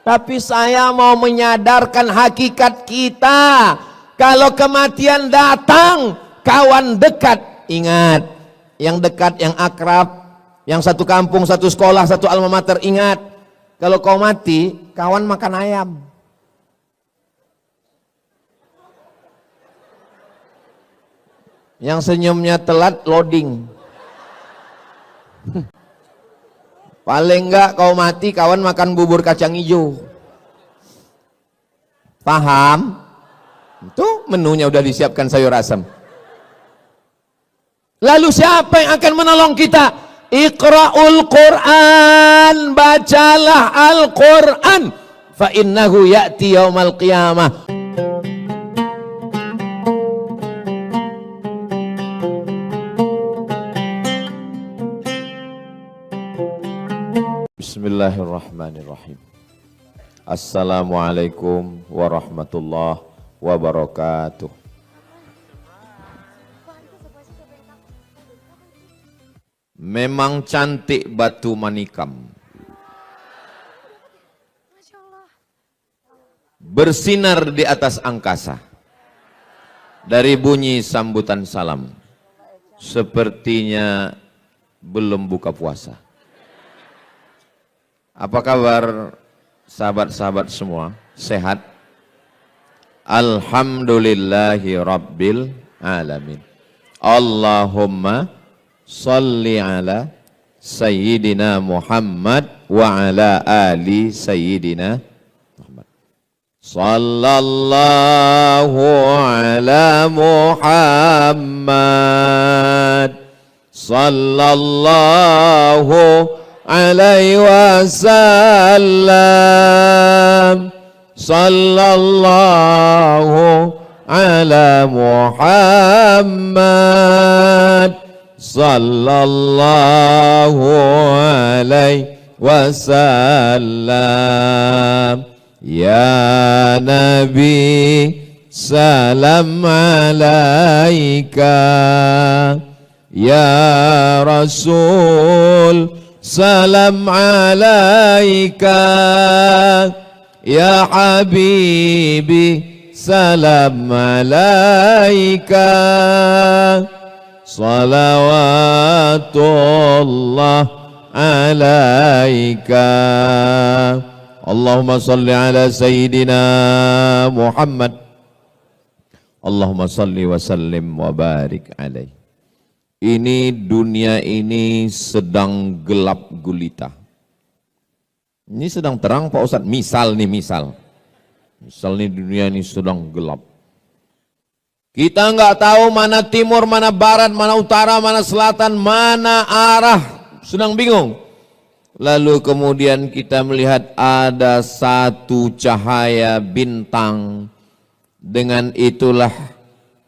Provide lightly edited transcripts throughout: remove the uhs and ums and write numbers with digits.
Tapi saya mau menyadarkan hakikat kita. Kalau kematian datang, kawan dekat, ingat. Yang dekat, yang akrab, yang satu kampung, satu sekolah, satu alma mater, ingat. Kalau kau mati, kawan makan ayam. Yang senyumnya telat, loading. Paling enggak kau mati, kawan makan bubur kacang hijau. Paham? Itu menunya udah disiapkan sayur asam. Lalu siapa yang akan menolong kita? Iqra'ul Qur'an, bacalah Al-Qur'an. Fa innahu ya'ti yaumal qiyamah. Bismillahirrahmanirrahim. Assalamualaikum warahmatullahi wabarakatuh. Memang cantik batu manikam, bersinar di atas angkasa. Dari bunyi sambutan salam, sepertinya belum buka puasa. Apa kabar sahabat-sahabat semua? Sehat? Alhamdulillahi Rabbil Alamin. Allahumma salli ala Sayyidina Muhammad wa ala ali Sayyidina Muhammad. Sallallahu ala Muhammad. Sallallahu alaihi wasallam. Sallallahu ala Muhammad. Sallallahu alaihi wasallam. Ya Nabi salam alaika. Ya Rasul salam alaika. Ya Habibi salam alaika. Salawatullah alaika. Allahumma salli ala Sayyidina Muhammad. Allahumma salli wa sallim wa barik alaih. Ini dunia ini sedang gelap gulita. Ini sedang terang Pak Ustadz. Misal nih dunia ini sedang gelap. Kita nggak tahu mana timur, mana barat, mana utara, mana selatan, mana arah. Sedang bingung. Lalu kemudian kita melihat ada satu cahaya bintang. Dengan itulah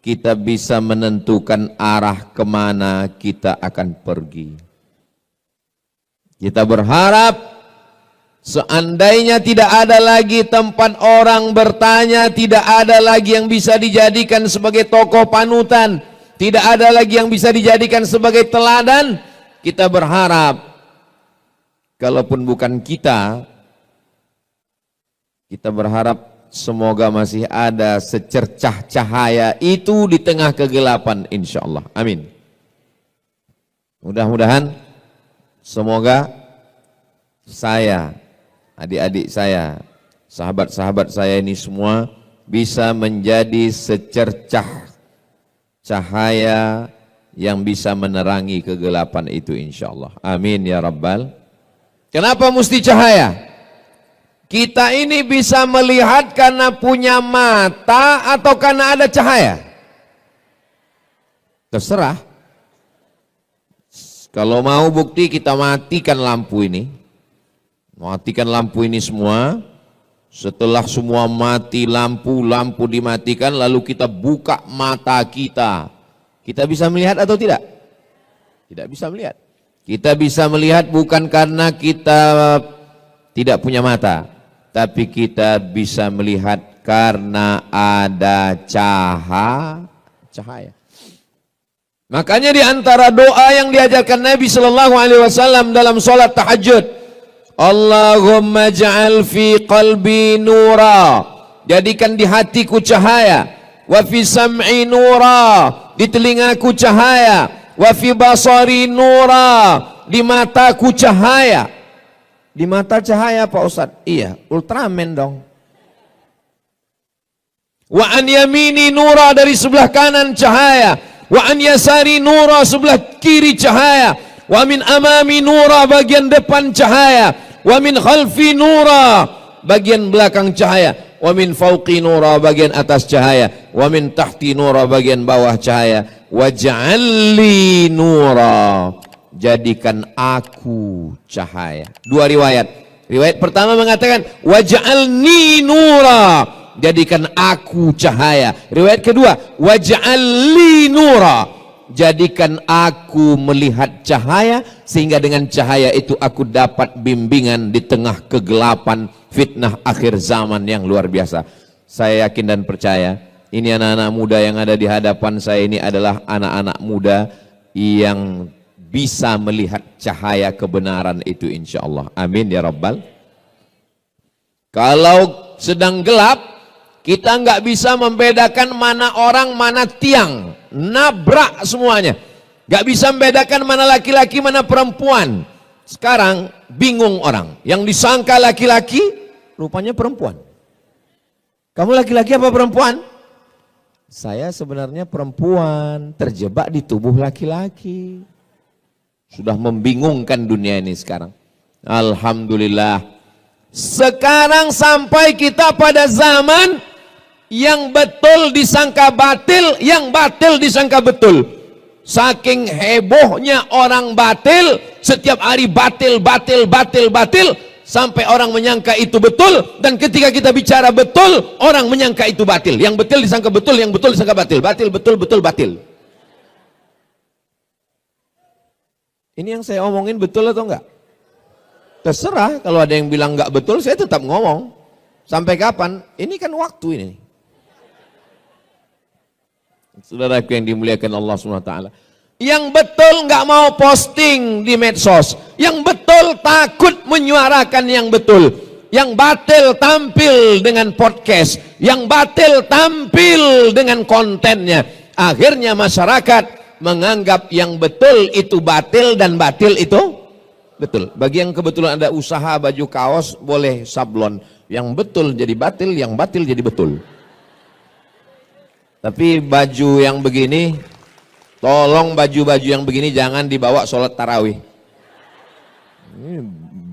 kita bisa menentukan arah kemana kita akan pergi. Kita berharap seandainya tidak ada lagi tempat orang bertanya, tidak ada lagi yang bisa dijadikan sebagai tokoh panutan, tidak ada lagi yang bisa dijadikan sebagai teladan, kita berharap kalaupun bukan kita berharap semoga masih ada secercah cahaya itu di tengah kegelapan, insya Allah. Amin. Mudah-mudahan semoga saya, adik-adik saya, sahabat-sahabat saya ini semua bisa menjadi secercah cahaya yang bisa menerangi kegelapan itu, insya Allah. Amin ya Rabbal. Kenapa mesti cahaya? Kita ini bisa melihat karena punya mata atau karena ada cahaya? Terserah. Kalau mau bukti kita matikan lampu ini. Matikan lampu ini semua. Setelah semua mati lampu dimatikan, lalu kita buka mata kita. Kita bisa melihat atau tidak? Tidak bisa melihat. Kita bisa melihat bukan karena kita tidak punya mata, tapi kita bisa melihat karena ada cahaya. Makanya di antara doa yang diajarkan Nabi Shallallahu Alaihi Wasallam dalam sholat tahajud, Allahumma ja'al fi qalbi nura, jadikan di hatiku cahaya, wa fi sam'i nura, di telingaku cahaya, wa fi basari nura, di mataku cahaya. Di mata cahaya Pak Ustaz? Iya, Ultraman dong. Wa an yamini nura, dari sebelah kanan cahaya, wa an yasari nura, sebelah kiri cahaya, wa min amami nura, bagian depan cahaya, wa min khalfi nura, bagian belakang cahaya, wa min fauqi nura, bagian atas cahaya, wa min tahti nura, bagian bawah cahaya, waj'alli nura, jadikan aku cahaya. Dua riwayat. Riwayat pertama mengatakan waj'alni nura, jadikan aku cahaya. Riwayat kedua waj'alli nura, jadikan aku melihat cahaya, sehingga dengan cahaya itu aku dapat bimbingan di tengah kegelapan fitnah akhir zaman yang luar biasa. Saya yakin dan percaya ini anak-anak muda yang ada di hadapan saya ini adalah anak-anak muda yang bisa melihat cahaya kebenaran itu, insya Allah. Amin ya Rabbal. Kalau sedang gelap, kita nggak bisa membedakan mana orang mana tiang, nabrak semuanya. Nggak bisa membedakan mana laki-laki mana perempuan. Sekarang bingung orang, yang disangka laki-laki rupanya perempuan. Kamu laki-laki apa perempuan? Saya sebenarnya perempuan, terjebak di tubuh laki-laki. Sudah membingungkan dunia ini sekarang. Alhamdulillah. Sekarang sampai kita pada zaman yang betul disangka batil, yang batil disangka betul. Saking hebohnya orang batil, setiap hari batil, sampai orang menyangka itu betul. Dan ketika kita bicara betul, orang menyangka itu batil. Yang betul disangka betul, yang betul disangka batil. Batil, betul, batil. Ini yang saya omongin betul atau enggak? Terserah, kalau ada yang bilang enggak betul, saya tetap ngomong. Sampai kapan? Ini kan waktu ini. Saudaraku yang dimuliakan Allah SWT. Yang betul enggak mau posting di medsos. Yang betul takut menyuarakan yang betul. Yang batil tampil dengan podcast. Yang batil tampil dengan kontennya. Akhirnya masyarakat menganggap yang betul itu batil dan batil itu betul. Bagi yang kebetulan ada usaha baju kaos, boleh sablon. Yang betul jadi batil, yang batil jadi betul. Tapi baju yang begini, tolong baju-baju yang begini jangan dibawa sholat tarawih. Ini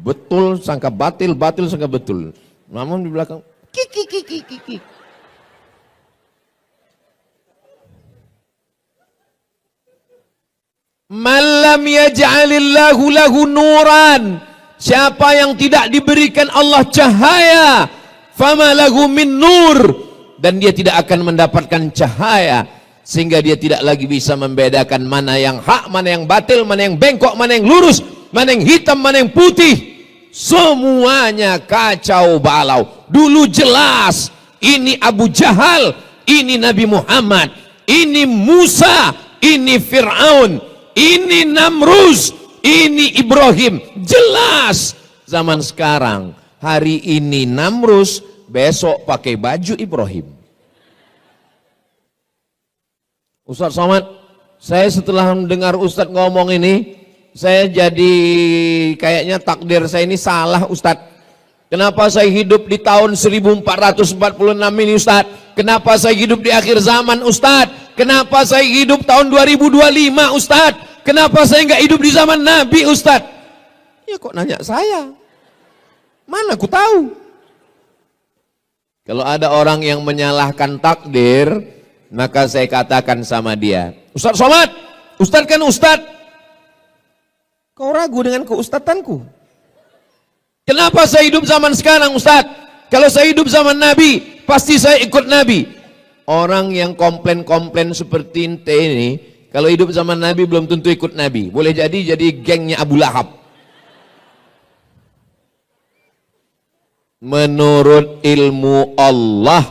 betul sangka batil, batil sangka betul. Namun di belakang kiki. Malam yaj'alillahu lahu nuran, siapa yang tidak diberikan Allah cahaya, fama lahu min nur, dan dia tidak akan mendapatkan cahaya, sehingga dia tidak lagi bisa membedakan mana yang hak, mana yang batil, mana yang bengkok, mana yang lurus, mana yang hitam, mana yang putih. Semuanya kacau balau. Dulu jelas ini Abu Jahal, ini Nabi Muhammad, ini Musa, ini Fir'aun, ini Namrus, ini Ibrahim. Jelas. Zaman sekarang, hari ini Namrus, besok pakai baju Ibrahim. Ustaz Somad, saya setelah mendengar Ustaz ngomong ini, saya jadi kayaknya takdir saya ini salah Ustaz. Kenapa saya hidup di tahun 1446 ini Ustaz? Kenapa saya hidup di akhir zaman Ustaz? Kenapa saya hidup tahun 2025 Ustaz? Kenapa saya nggak hidup di zaman Nabi Ustaz? Ya kok nanya saya? Mana aku tahu? Kalau ada orang yang menyalahkan takdir, maka saya katakan sama dia, Ustaz Somad, Ustaz kan Ustaz, kau ragu dengan keustatanku? Kenapa saya hidup zaman sekarang Ustaz? Kalau saya hidup zaman Nabi, pasti saya ikut Nabi. Orang yang komplain-komplain seperti ente ini, kalau hidup zaman Nabi belum tentu ikut Nabi. Boleh jadi gengnya Abu Lahab. Menurut ilmu Allah,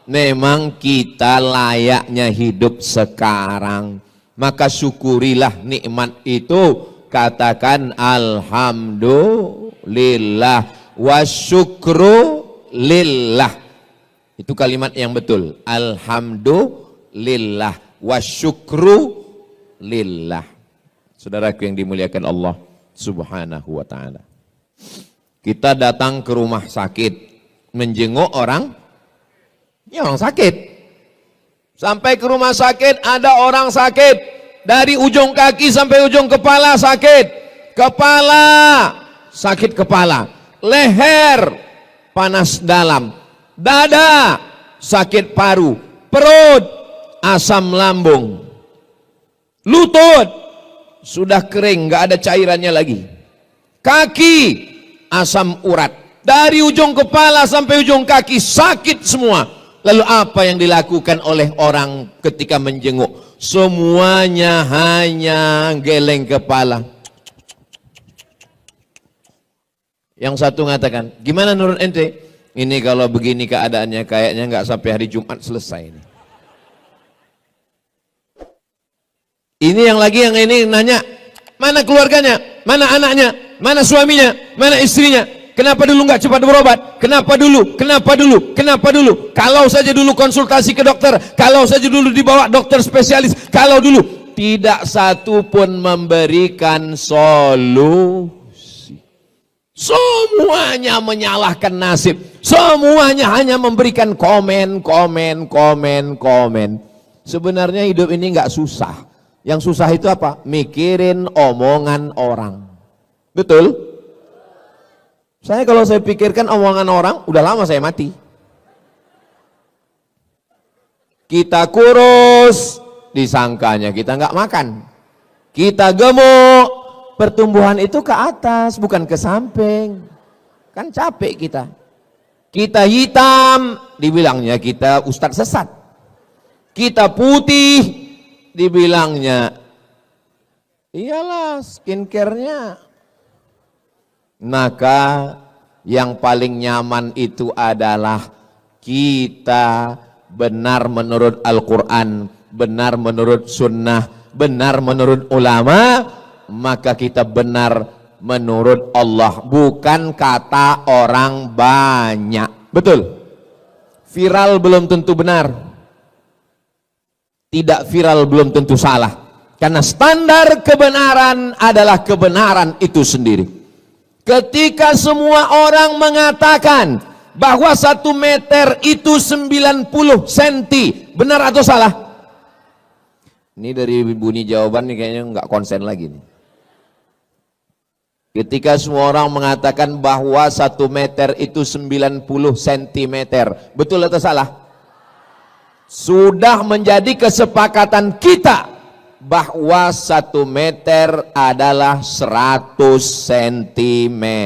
memang kita layaknya hidup sekarang. Maka syukurilah nikmat itu. Katakan Alhamdulillah. lillah, wasyukru lillah. Itu kalimat yang betul. Alhamdulillah wasyukru lillah. Saudaraku yang dimuliakan Allah Subhanahu wa ta'ala. Kita datang ke rumah sakit, menjenguk orang sakit. Sampai ke rumah sakit, ada orang sakit. Dari ujung kaki sampai ujung kepala sakit. Kepala, sakit kepala. Leher, panas dalam. Dada, sakit paru. Perut, asam lambung. Lutut, sudah kering, gak ada cairannya lagi. Kaki, asam urat. Dari ujung kepala sampai ujung kaki sakit semua. Lalu apa yang dilakukan oleh orang ketika menjenguk? Semuanya hanya geleng kepala. Yang satu mengatakan, gimana menurut ente? Ini kalau begini keadaannya kayaknya nggak sampai hari Jumat selesai ini. Ini yang ini nanya, mana keluarganya, mana anaknya, mana suaminya, mana istrinya? Kenapa dulu nggak cepat berobat? Kenapa dulu? Kenapa dulu? Kenapa dulu? Kalau saja dulu konsultasi ke dokter, kalau saja dulu dibawa dokter spesialis, kalau dulu tidak satu pun memberikan solusi. Semuanya menyalahkan nasib. Semuanya hanya memberikan komen. Sebenarnya hidup ini nggak susah. Yang susah itu apa? Mikirin omongan orang. Betul? Kalau saya pikirkan omongan orang, udah lama saya mati. Kita kurus, disangkanya kita nggak makan. Kita gemuk, pertumbuhan itu ke atas, bukan ke samping. Kan capek kita. Kita hitam, dibilangnya kita ustadz sesat. Kita putih, dibilangnya iyalah skincare-nya. Maka yang paling nyaman itu adalah kita benar menurut Al-Quran, benar menurut sunnah, benar menurut ulama, maka kita benar menurut Allah, bukan kata orang banyak. Betul? Viral belum tentu benar, tidak viral belum tentu salah, karena standar kebenaran adalah kebenaran itu sendiri. Ketika semua orang mengatakan bahwa 1 meter itu 90 cm, benar atau salah? Ini dari bunyi jawaban nih kayaknya nggak konsen lagi nih. Ketika semua orang mengatakan bahwa 1 meter itu 90 cm, betul atau salah? Sudah menjadi kesepakatan kita bahwa 1 meter adalah 100 cm.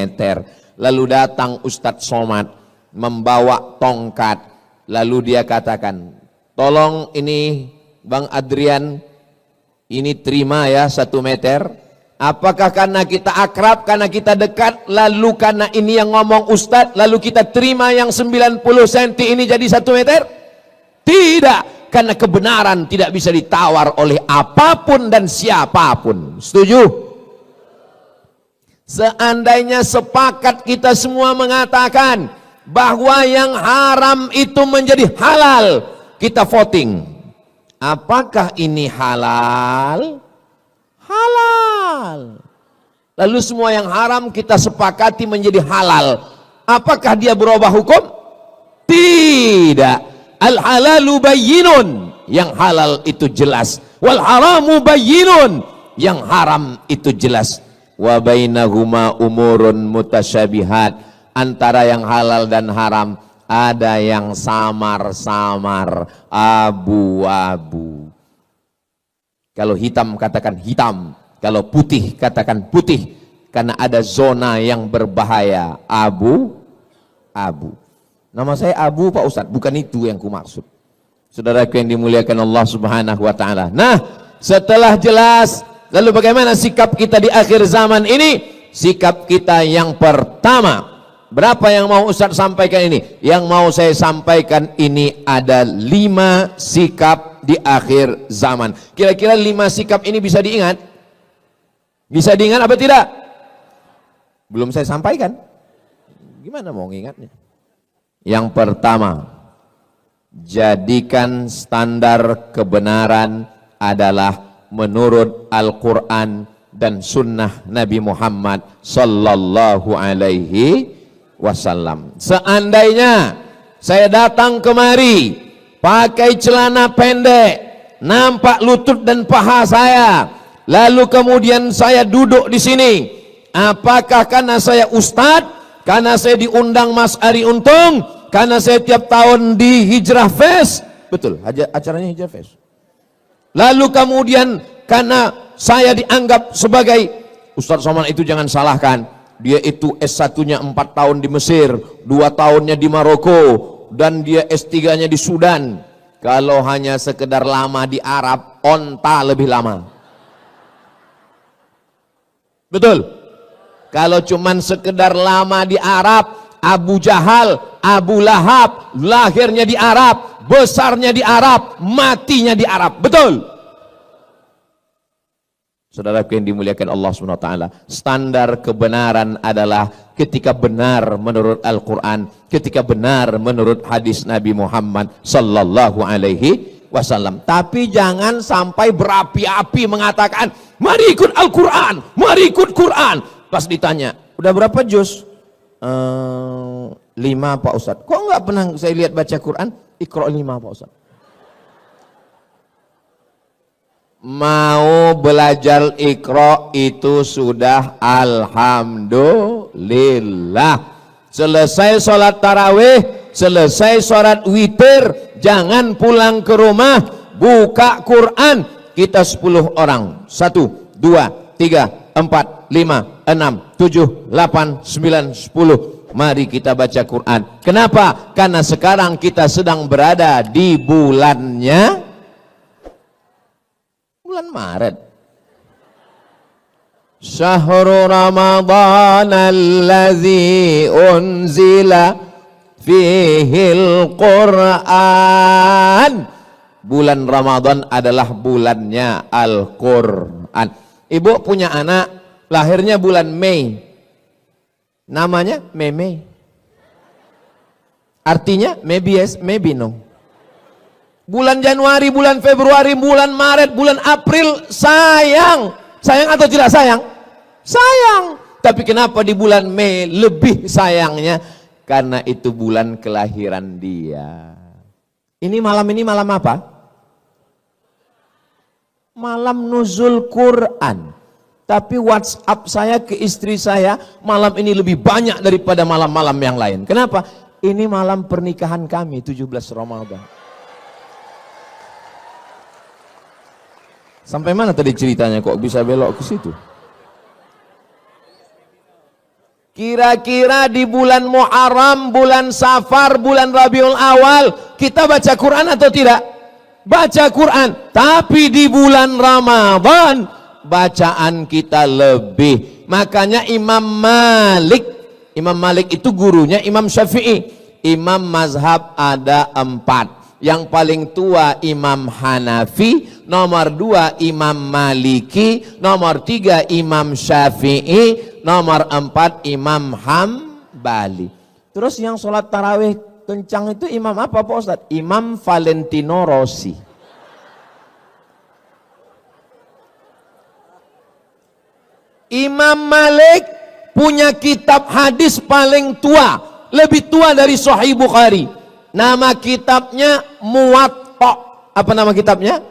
Lalu datang Ustadz Somad membawa tongkat, lalu dia katakan, tolong ini Bang Adrian, ini terima ya 1 meter. Apakah karena kita akrab, karena kita dekat, lalu karena ini yang ngomong Ustadz, lalu kita terima yang 90 cm ini jadi 1 meter? Tidak. Karena kebenaran tidak bisa ditawar oleh apapun dan siapapun. Setuju? Seandainya sepakat kita semua mengatakan bahwa yang haram itu menjadi halal, kita voting. Apakah ini halal? Halal. Lalu semua yang haram kita sepakati menjadi halal. Apakah dia berubah hukum? Tidak. Al-halalu bayyinun, yang halal itu jelas. Wal haramu bayyinun, yang haram itu jelas. Wa bainahuma umurun mutasyabihat, antara yang halal dan haram ada yang samar-samar, abu-abu. Kalau hitam katakan hitam, kalau putih katakan putih, karena ada zona yang berbahaya, abu-abu. Nama saya Abu Pak Ustadz, bukan itu yang ku maksud. Saudaraku yang dimuliakan Allah Subhanahu wa ta'ala. Nah, setelah jelas, lalu bagaimana sikap kita di akhir zaman ini? Sikap kita yang pertama, berapa yang mau Ustadz sampaikan ini? Yang mau saya sampaikan ini ada 5 sikap di akhir zaman. Kira-kira 5 sikap ini bisa diingat? Bisa diingat apa tidak? Belum saya sampaikan. Gimana mau ngingatnya? Yang pertama, jadikan standar kebenaran adalah menurut Al-Quran dan sunnah Nabi Muhammad sallallahu alaihi wasallam. Seandainya saya datang kemari pakai celana pendek, nampak lutut dan paha saya, lalu kemudian saya duduk di sini, apakah karena saya ustadz, karena saya diundang Mas Ari Untung, karena saya tiap tahun di Hijrah Fest? Betul, acaranya Hijrah Fest. Lalu kemudian karena saya dianggap sebagai Ustadz Somad, itu jangan salahkan, dia itu S1-nya 4 tahun di Mesir, 2 tahunnya di Maroko, dan dia S3-nya di Sudan. Kalau hanya sekedar lama di Arab, onta lebih lama. Betul. Kalau cuman sekedar lama di Arab, Abu Jahal, Abu Lahab, lahirnya di Arab, besarnya di Arab, matinya di Arab. Betul. Saudara yang dimuliakan Allah SWT, standar kebenaran adalah ketika benar menurut Al-Quran, ketika benar menurut hadis Nabi Muhammad sallallahu alaihi wasallam. Tapi jangan sampai berapi-api mengatakan, mari ikut Al-Quran, mari ikut Quran. Pas ditanya, udah berapa juz? 5 Pak Ustadz. Kok nggak pernah saya lihat baca Quran? Iqra 5 Pak Ustadz. Mau belajar Iqra itu sudah alhamdulillah. Selesai sholat tarawih, selesai sholat witir, jangan pulang ke rumah, buka Quran. Kita 10 orang, 1, 2, 3, 4, 5, 6, 7, 8, 9, 10. Mari kita baca Quran. Kenapa? Karena sekarang kita sedang berada di bulannya bulan Maret. Syahrul Ramadan allazi unzila fihil Quran. Bulan Ramadan adalah bulannya Al-Quran. Ibu punya anak, lahirnya bulan Mei, namanya Meme. Artinya maybe yes, maybe no. Bulan Januari, bulan Februari, bulan Maret, bulan April, sayang. Sayang atau tidak sayang? Sayang. Tapi kenapa di bulan Mei lebih sayangnya? Karena itu bulan kelahiran dia. Ini malam apa? Malam nuzul Quran. Tapi WhatsApp saya ke istri saya, malam ini lebih banyak daripada malam-malam yang lain. Kenapa? Ini malam pernikahan kami, 17 Ramadan. Sampai mana tadi ceritanya kok bisa belok ke situ? Kira-kira di bulan Muharram, bulan Safar, bulan Rabiul Awal, kita baca Quran atau tidak? Baca Quran. Tapi di bulan Ramadan, bacaan kita lebih. Makanya Imam Malik itu gurunya Imam Syafi'i. Imam mazhab ada 4. Yang paling tua Imam Hanafi, nomor 2 Imam Maliki, nomor 3 Imam Syafi'i, nomor 4 Imam Hambali. Terus yang sholat tarawih kencang itu imam apa Pak Ustadz? Imam Valentino Rossi. Imam Malik punya kitab hadis paling tua, lebih tua dari Sahih Bukhari. Nama kitabnya Muwatta. Apa nama kitabnya?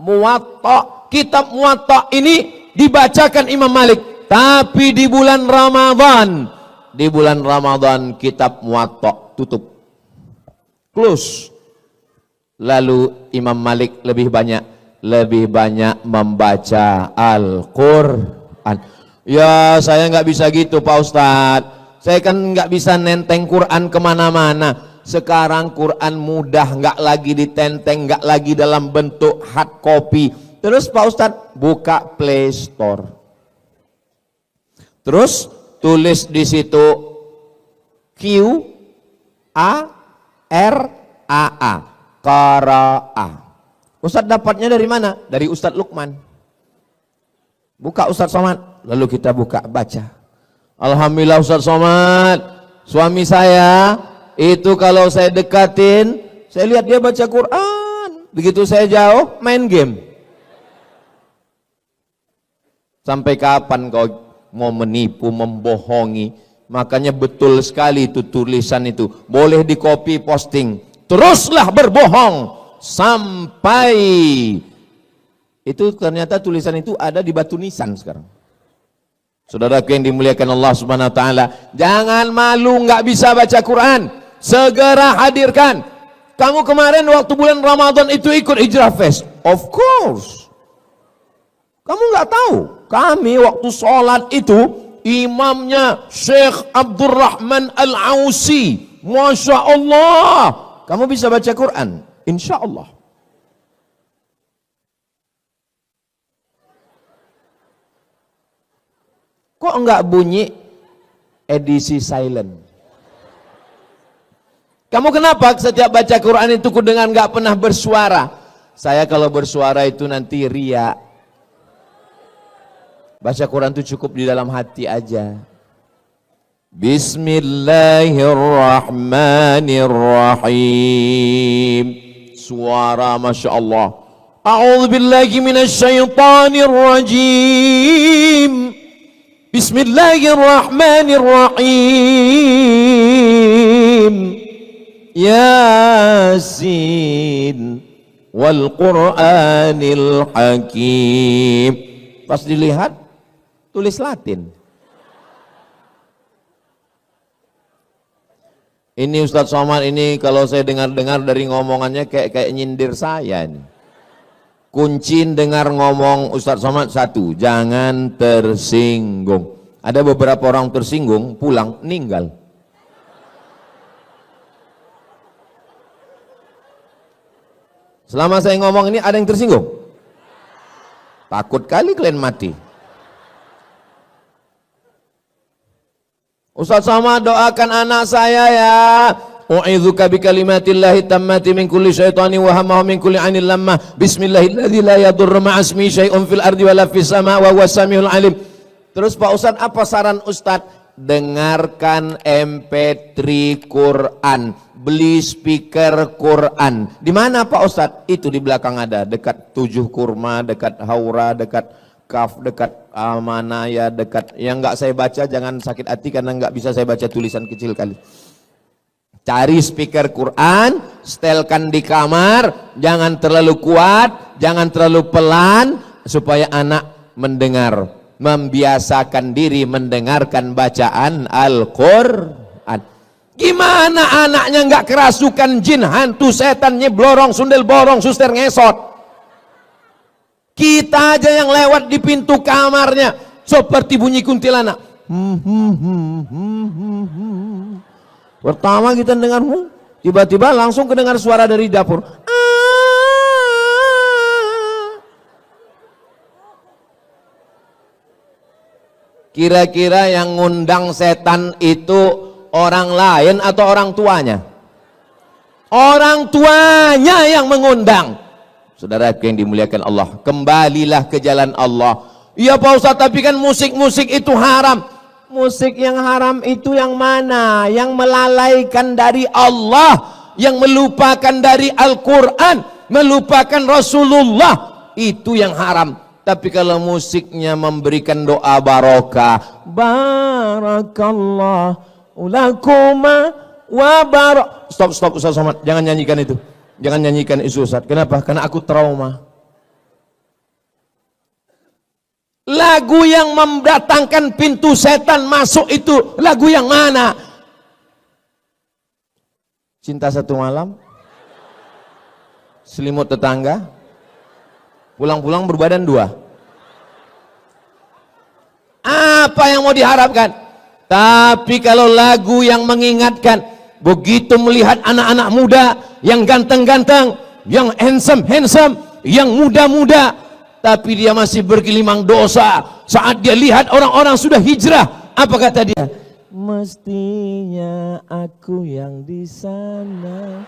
Muwatta. Kitab Muwatta ini dibacakan Imam Malik. Tapi di bulan Ramadan kitab Muwatta tutup, close. Lalu Imam Malik lebih banyak membaca Al-Quran. Ya saya nggak bisa gitu Pak Ustadz. Saya kan nggak bisa nenteng Quran kemana-mana. Sekarang Quran mudah, nggak lagi ditenteng, nggak lagi dalam bentuk hard copy. Terus Pak Ustadz buka Play Store. Terus tulis di situ Qara'a, Qara'a. Ustadz dapatnya dari mana? Dari Ustadz Lukman. Buka Ustadz Somad, lalu kita buka baca. Alhamdulillah Ustaz Somad, suami saya itu kalau saya dekatin, saya lihat dia baca Quran. Begitu saya jauh, main game. Sampai kapan kau mau menipu, membohongi? Makanya betul sekali itu tulisan itu. Boleh di copy posting. Teruslah berbohong sampai itu ternyata tulisan itu ada di batu nisan sekarang. Saudaraku yang dimuliakan Allah Subhanahu wa taala, jangan malu nggak bisa baca Quran. Segera hadirkan. Kamu kemarin waktu bulan Ramadan itu ikut Hijrah Fest? Of course. Kamu nggak tahu? Kami waktu sholat itu imamnya Syekh Abdurrahman Al-Ausi. Masya Allah. Kamu bisa baca Quran? Insya Allah. Kok enggak bunyi edisi silent? Kamu kenapa setiap baca Quran itu kudengar enggak pernah bersuara? Saya kalau bersuara itu nanti ria. Baca Quran itu cukup di dalam hati aja. Bismillahirrahmanirrahim. Suara Masya Allah. A'udzubillahi minasyaitonirrajim. Bismillahirrahmanirrahim. Yasin wal Qur'anil Hakim. Pas dilihat tulis Latin. Ini Ustadz Somad ini kalau saya dengar-dengar dari ngomongannya kayak nyindir saya ini. Kunci dengar ngomong Ustadz Somad satu, jangan tersinggung. Ada beberapa orang tersinggung, pulang, meninggal. Selama saya ngomong ini ada yang tersinggung? Takut kali kalian mati. Ustadz Somad doakan anak saya ya. U'idzuka bikalimatillahi tammati min kulli syaitani wa hamma min kulli 'ainil lammah. Bismillahilladzi la yadurru ma'a ismihi syai'un fil ardi wala fis sama' wa huwas samiul 'alim. Terus Pak Ustadz, apa saran Ustadz? Dengarkan MP3 Quran, beli speaker Quran. Di mana Pak Ustadz? Itu di belakang ada, dekat Tujuh Kurma, dekat Haura, dekat Kaf, dekat Amanaya, dekat. Yang enggak saya baca jangan sakit hati karena enggak bisa saya baca tulisan kecil kali. Cari speaker Quran, setelkan di kamar, jangan terlalu kuat, jangan terlalu pelan, supaya anak mendengar, membiasakan diri mendengarkan bacaan Al-Quran. Gimana anaknya nggak kerasukan jin, hantu, setan, nyeblorong, sundel borong, suster ngesot? Kita aja yang lewat di pintu kamarnya seperti bunyi kuntilanak. Pertama kita dengar, tiba-tiba langsung kedengar suara dari dapur. Kira-kira yang ngundang setan itu orang lain atau orang tuanya? Orang tuanya yang mengundang. Saudara yang dimuliakan Allah, kembalilah ke jalan Allah. Iya Pak Ustadz, tapi kan musik-musik itu haram. Musik yang haram itu yang mana? Yang melalaikan dari Allah, yang melupakan dari Al-Quran, melupakan Rasulullah, itu yang haram. Tapi kalau musiknya memberikan doa barokah, barakallahu lakuma wa barak. Stop Ustaz Somad, jangan nyanyikan itu. Jangan nyanyikan itu Ustaz. Kenapa? Karena aku trauma. Lagu yang mendatangkan pintu setan masuk itu lagu yang mana? Cinta Satu Malam, Selimut Tetangga, Pulang-pulang Berbadan Dua. Apa yang mau diharapkan? Tapi kalau lagu yang mengingatkan, begitu melihat anak-anak muda yang ganteng-ganteng, yang handsome, yang muda-muda, tapi dia masih bergelimang dosa. Saat dia lihat orang-orang sudah hijrah, apa kata dia? Mestinya aku yang di sana.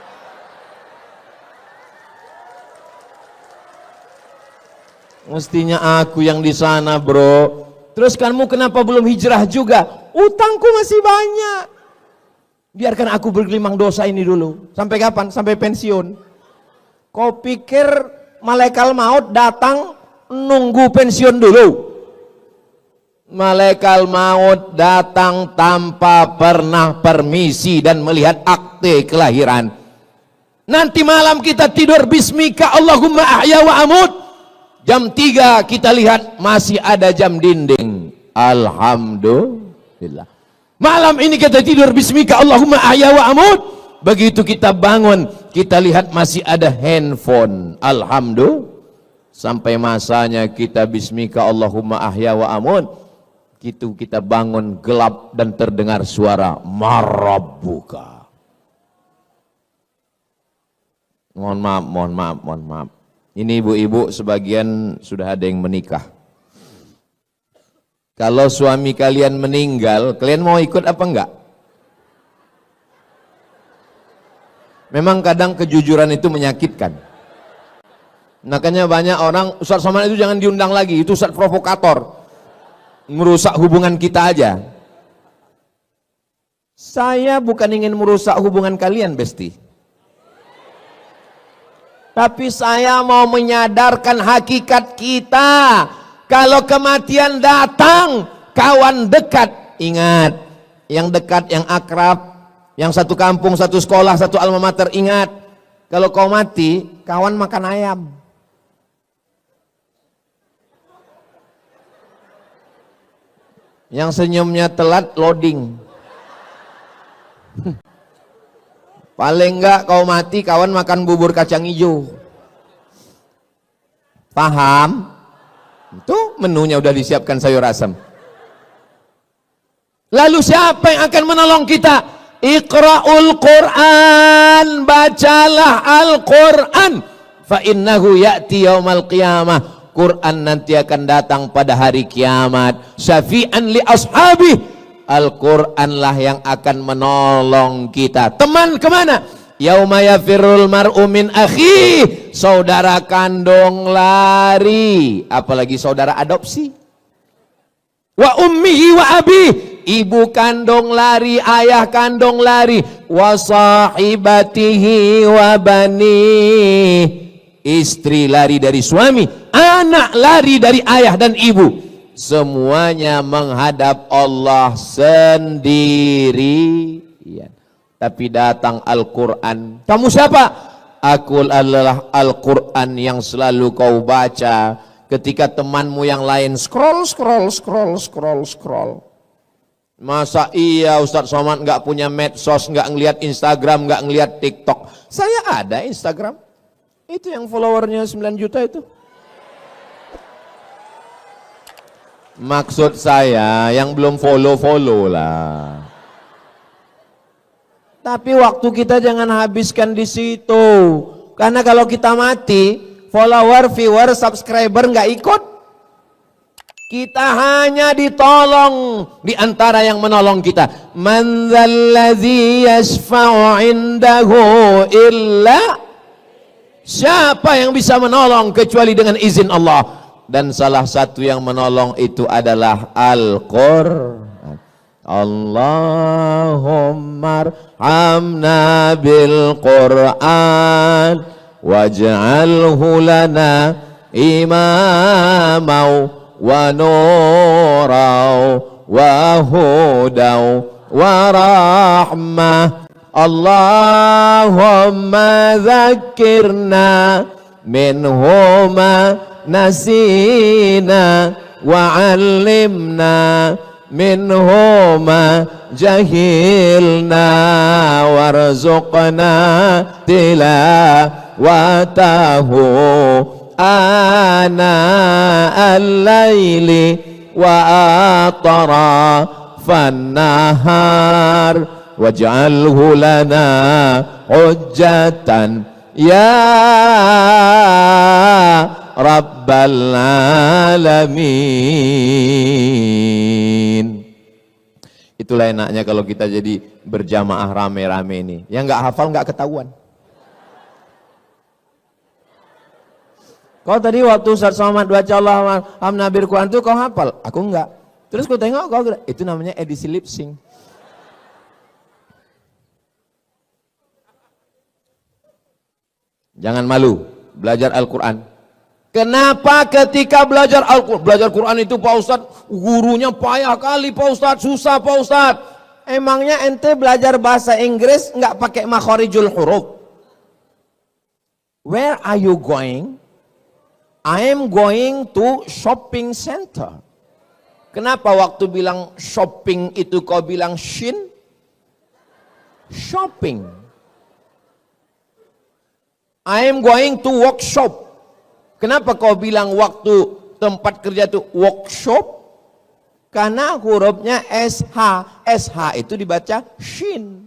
Mestinya aku yang di sana, bro. Terus kamu kenapa belum hijrah juga? Utangku masih banyak. Biarkan aku bergelimang dosa ini dulu. Sampai kapan? Sampai pensiun. Kau pikir malaikat maut datang nunggu pensiun dulu? Malaikat maut datang tanpa pernah permisi dan melihat akte kelahiran. Nanti malam kita tidur bismika Allahumma ahya wa amut. Jam 3 kita lihat masih ada jam dinding. Alhamdulillah. Malam ini kita tidur bismika Allahumma ahya wa amut. Begitu kita bangun, kita lihat masih ada handphone. Alhamdulillah. Sampai masanya kita bismika Allahumma ahya wa amut. Gitu kita bangun gelap dan terdengar suara marabbuka. Mohon maaf. Ini ibu-ibu sebagian sudah ada yang menikah. Kalau suami kalian meninggal, kalian mau ikut apa enggak? Memang kadang kejujuran itu menyakitkan. Makanya banyak orang, Ustaz Somad itu jangan diundang lagi, itu Ustaz provokator. Merusak hubungan kita aja. Saya bukan ingin merusak hubungan kalian, Besti. Tapi saya mau menyadarkan hakikat kita. Kalau kematian datang, kawan dekat, ingat. Yang dekat, yang akrab, yang satu kampung, satu sekolah, satu alma mater, ingat. Kalau kau mati, kawan makan ayam. Yang senyumnya telat, loading. Paling enggak kau mati, kawan makan bubur kacang hijau. Paham? Itu menunya udah disiapkan sayur asam. Lalu siapa yang akan menolong kita? Iqra'ul Qur'an, bacalah Al-Qur'an. Fa innahu ya'ti yaumal qiyamah. Quran nanti akan datang pada hari kiamat. Syafi'an li ashabi. Al-Quran lah yang akan menolong kita. Teman kemana? Yauma yafirrul mar'u min akhi. Saudara kandung lari. Apalagi saudara adopsi. Wa ummihi wa abi. Ibu kandung lari, ayah kandung lari. Wa sahibatihi wa bani. Istri lari dari suami, anak lari dari ayah dan ibu. Semuanya menghadap Allah sendiri. Tapi datang Al-Quran. Kamu siapa? Aku adalah Al-Quran yang selalu kau baca ketika temanmu yang lain scroll. Masa iya Ustaz Somad nggak punya medsos, nggak ngelihat Instagram, nggak ngelihat TikTok? Saya ada Instagram. Itu yang followernya 9 juta itu. Maksud saya yang belum follow lah. Tapi waktu kita jangan habiskan di situ. Karena kalau kita mati, follower, viewer, subscriber nggak ikut. Kita hanya ditolong di antara yang menolong kita. Man dzalladzi yashfa'u 'indahu illa. Siapa yang bisa menolong kecuali dengan izin Allah? Dan salah satu yang menolong itu adalah Al-Qur'an. Allahumma arhamna bil Qur'an waj'alhu lana imamau wa nurau wa hudau wa rahmah. Allahumma zakkirna minhuma nasina wa'allimna minhuma jahilna warzuqna tilawatahu ana al-laili wa atrafan nahar waj'alhu lana hujjatan ya Rabbal Alamin. Itulah enaknya kalau kita jadi berjamaah rame-rame ini. Yang nggak hafal nggak ketahuan. Kau tadi waktu Ustaz Somad baca Allahumma amna bil Quran itu kau hafal? Aku enggak. Terus ku tengok, itu namanya edisi lip sync. Jangan malu belajar Al-Quran. Kenapa ketika belajar Al-Quran, belajar Quran itu Pak Ustadz, gurunya payah kali Pak Ustadz, susah Pak Ustadz. Emangnya ente belajar bahasa Inggris nggak pakai makhorijul huruf? Where are you going? I am going to shopping center. Kenapa waktu bilang shopping itu kau bilang shin? Shopping. I am going to workshop. Kenapa kau bilang waktu tempat kerja itu workshop? Karena hurufnya SH. SH itu dibaca shin.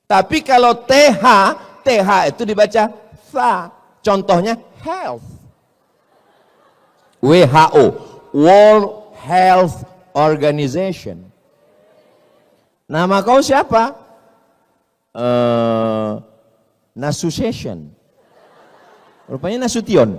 Tapi kalau TH, TH itu dibaca tha. Contohnya health. WHO, World Health Organization. Nama kau siapa? Nasution. Rupanya Nasution.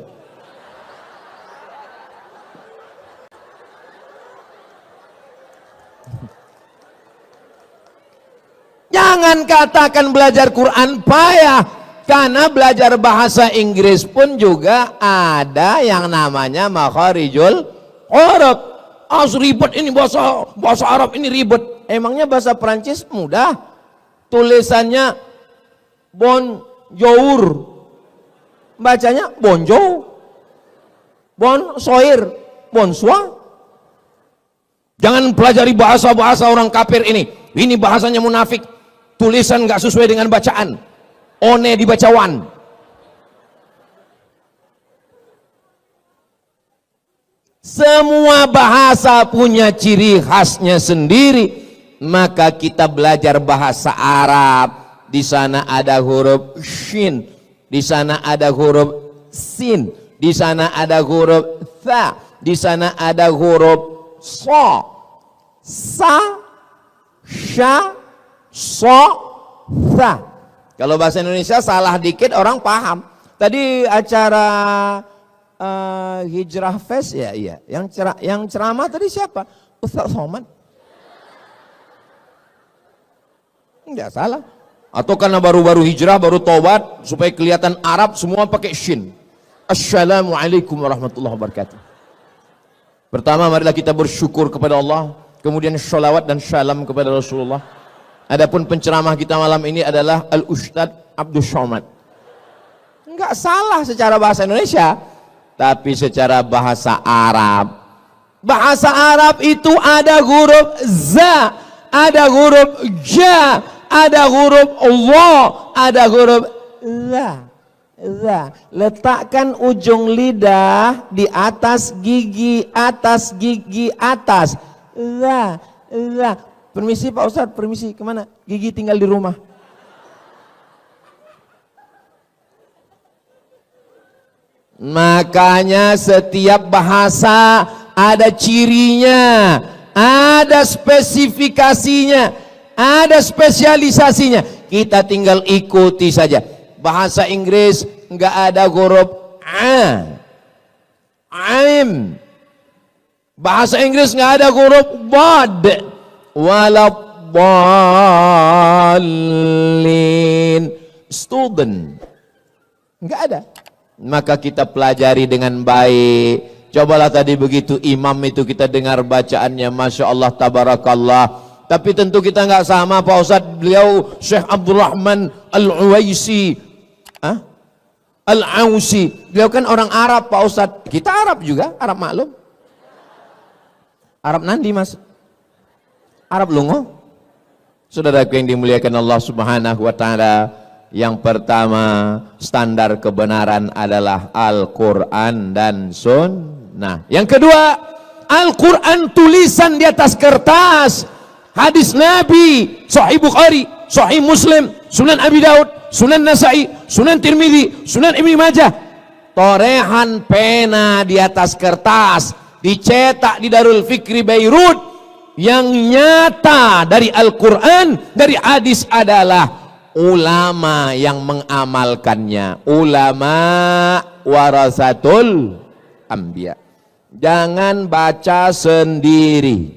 Jangan katakan belajar Quran payah, karena belajar bahasa Inggris pun juga ada yang namanya makharijul huruf. Ribet ini bahasa Arab ini ribet. Emangnya bahasa Perancis mudah? Tulisannya bonjour, bacanya bonjour. Bonsoir, bonsoir. Jangan pelajari bahasa-bahasa orang kafir ini. Ini bahasanya munafik. Tulisan nggak sesuai dengan bacaan. One dibaca wan. Semua bahasa punya ciri khasnya sendiri. Maka kita belajar bahasa Arab. Di sana ada huruf shin. Di sana ada huruf sin. Di sana ada huruf tha. Di sana ada huruf so. Sa, sya, so, tha. Kalau bahasa Indonesia salah dikit orang paham. Tadi acara Hijrah Fest ya, iya. Yang ceramah tadi siapa? Ustaz Somad. Enggak salah. Atau karena baru-baru hijrah, baru tobat, supaya kelihatan Arab semua pakai shin. Assalamualaikum warahmatullahi wabarakatuh. Pertama, marilah kita bersyukur kepada Allah. Kemudian sholawat dan syalam kepada Rasulullah. Adapun penceramah kita malam ini adalah Al-Ustadz Abdul Somad. Enggak salah secara bahasa Indonesia, tapi secara bahasa Arab. Bahasa Arab itu ada huruf za, ada huruf ja, ada huruf Allah, ada huruf la. Letakkan ujung lidah di atas gigi atas. La. Permisi Pak Ustadz, permisi, kemana? Gigi tinggal di rumah. Makanya setiap bahasa ada cirinya, ada spesifikasinya, ada spesialisasinya. Kita tinggal ikuti saja. Bahasa Inggris enggak ada huruf a, aim. Bahasa Inggris nggak ada huruf bad, waladdallin, student, nggak ada. Maka kita pelajari dengan baik. Cobalah tadi begitu imam itu kita dengar bacaannya, masya Allah, tabarakallah. Tapi tentu kita nggak sama Pak Ustadz. Beliau Syekh Abdurrahman Al-Uwaisi, Al-Ausi. Beliau kan orang Arab Pak Ustadz. Kita Arab juga, Arab maklum. Arab Nandi mas, Arab Lungo. Saudaraku yang dimuliakan Allah Subhanahu wa Ta'ala, yang pertama standar kebenaran adalah Al-Quran dan Sunnah. Yang kedua, Al-Quran tulisan di atas kertas, hadis Nabi, Sahih Bukhari, Sahih Muslim, Sunan Abi Daud, Sunan Nasai, Sunan Tirmidzi, Sunan Ibnu Majah. Torehan pena di atas kertas, dicetak di Darul Fikri Beirut. Yang nyata dari Al-Quran, dari hadis adalah ulama yang mengamalkannya. Ulama warasatul anbiya. Jangan baca sendiri.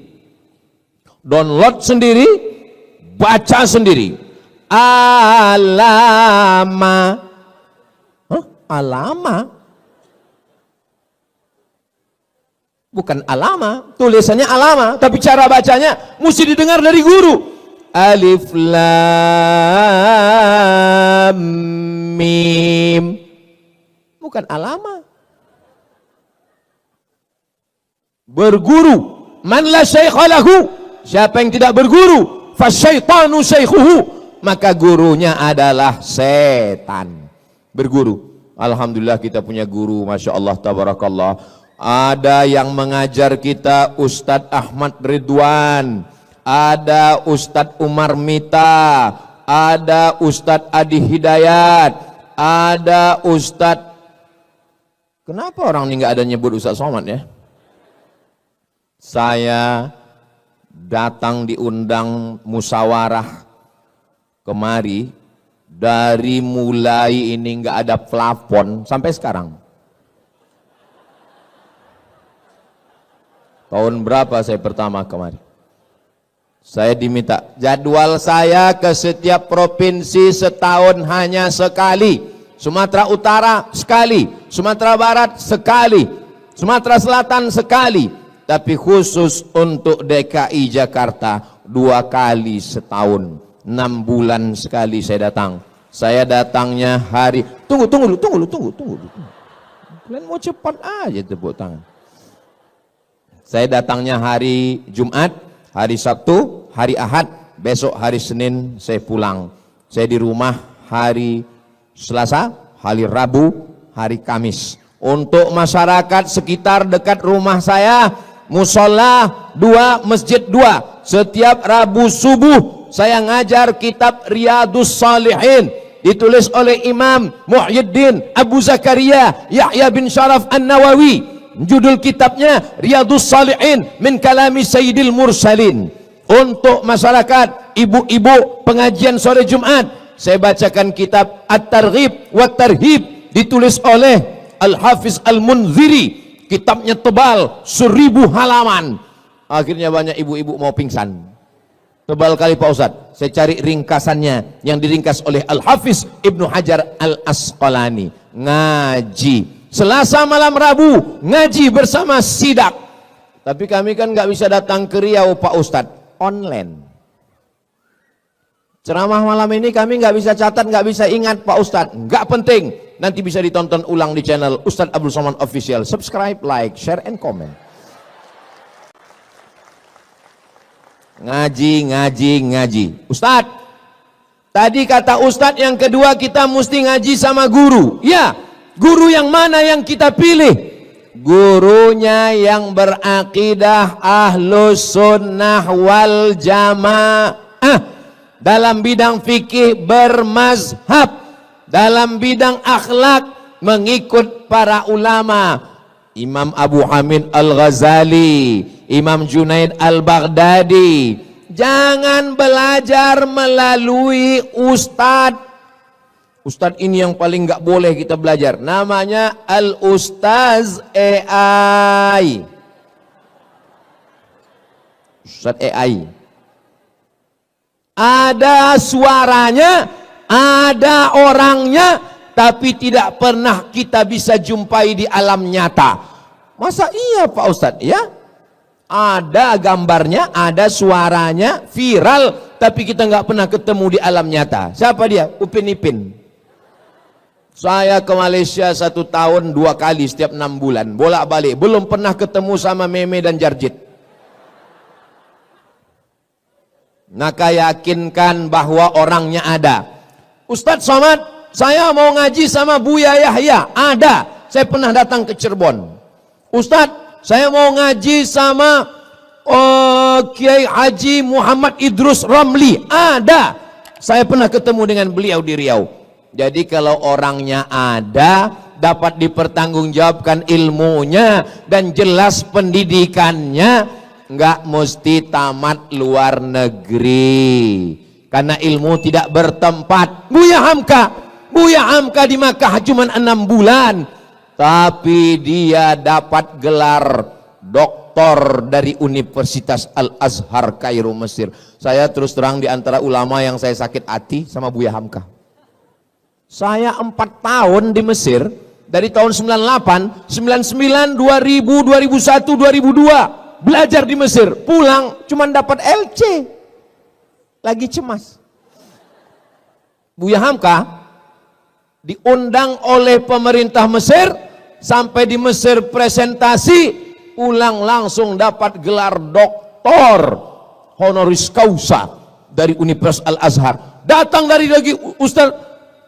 download sendiri, baca sendiri. Alama. Hah? Alama? Bukan alama, tulisannya alama, tapi cara bacanya mesti didengar dari guru. Alif lam mim. Bukan alama. Berguru. Man la syaikha lahu. Siapa yang tidak berguru, fasyaitanu syaikhuhu, maka gurunya adalah setan. Berguru. Alhamdulillah kita punya guru, Masya Allah, tabarakallah. Ada yang mengajar kita Ustadz Ahmad Ridwan, ada Ustadz Umar Mita, ada Ustadz Adi Hidayat, ada Ustadz, kenapa orang ini nggak ada nyebut Ustadz Somad ya? Saya datang diundang musyawarah kemari, dari mulai ini nggak ada plafon sampai sekarang. Tahun berapa saya pertama kemari? Saya diminta jadwal saya ke setiap provinsi setahun hanya sekali. Sumatera Utara sekali, Sumatera Barat sekali, Sumatera Selatan sekali. Tapi khusus untuk DKI Jakarta 2 kali setahun, 6 bulan sekali saya datang. Saya datangnya hari, tunggu. Kalian mau cepat aja tepuk tangan. Saya datangnya hari Jumat, hari Sabtu, hari Ahad, besok hari Senin saya pulang. Saya di rumah hari Selasa, hari Rabu, hari Kamis. Untuk masyarakat sekitar dekat rumah saya, musola 2, masjid 2. Setiap Rabu subuh saya ngajar kitab Riyadus Salihin, ditulis oleh Imam Muhyiddin Abu Zakaria Yahya bin Sharaf An-Nawawi. Judul kitabnya Riyadus Salihin min kalami Sayyidil Mursalin. Untuk masyarakat ibu-ibu pengajian sore Jumat, saya bacakan kitab At-Targhib wa Tarhib, ditulis oleh Al-Hafiz Al-Munziri. Kitabnya tebal 1000 halaman. Akhirnya banyak ibu-ibu mau pingsan. Tebal kali Pak Ustadz. Saya cari ringkasannya yang diringkas oleh Al-Hafiz Ibnu Hajar Al-Asqalani. Ngaji Selasa malam Rabu, ngaji bersama sidak. Tapi kami kan nggak bisa datang ke Riau Pak Ustadz, online. Ceramah malam ini kami nggak bisa catat, nggak bisa ingat Pak Ustadz. Nggak penting, nanti bisa ditonton ulang di channel Ustadz Abdul Somad Official. Subscribe, like, share, and comment. Ngaji. Ustadz, tadi kata Ustadz yang kedua kita mesti ngaji sama guru. Ya. Guru yang mana yang kita pilih? Gurunya yang berakidah ahlus sunnah wal jamaah, dalam bidang fikih bermazhab, dalam bidang akhlak mengikut para ulama. Imam Abu Hamid Al-Ghazali, Imam Junaid Al-Baghdadi. Jangan belajar melalui ustadz. Ustadz ini yang paling nggak boleh kita belajar. Namanya Al-Ustaz AI. Ustadz AI. Ada suaranya, ada orangnya, tapi tidak pernah kita bisa jumpai di alam nyata. Masa iya Pak Ustadz? Ya, ada gambarnya, ada suaranya, viral, tapi kita nggak pernah ketemu di alam nyata. Siapa dia? Upin Ipin. Saya ke Malaysia 1 tahun 2 kali setiap 6 bulan, bolak-balik, belum pernah ketemu sama Meme dan Jarjit. Maka yakinkan bahwa orangnya ada. Ustadz Somad, saya mau ngaji sama Buya Yahya. Ada, saya pernah datang ke Cirebon. Ustadz, saya mau ngaji sama Kiai Haji Muhammad Idrus Ramli. Ada, saya pernah ketemu dengan beliau di Riau. Jadi kalau orangnya ada, dapat dipertanggungjawabkan ilmunya dan jelas pendidikannya, nggak mesti tamat luar negeri, karena ilmu tidak bertempat. Buya Hamka di Makkah cuma 6 bulan, tapi dia dapat gelar doktor doktor dari Universitas Al-Azhar Kairo Mesir. Saya terus terang di antara ulama yang saya sakit hati sama Buya Hamka. Saya 4 tahun di Mesir, dari tahun 98, 99, 2000, 2001, 2002 belajar di Mesir, pulang cuman dapat LC, lagi cemas. Buya Hamka diundang oleh pemerintah Mesir, sampai di Mesir presentasi, pulang langsung dapat gelar doktor honoris causa dari Universitas Al-Azhar. Datang dari lagi Ustaz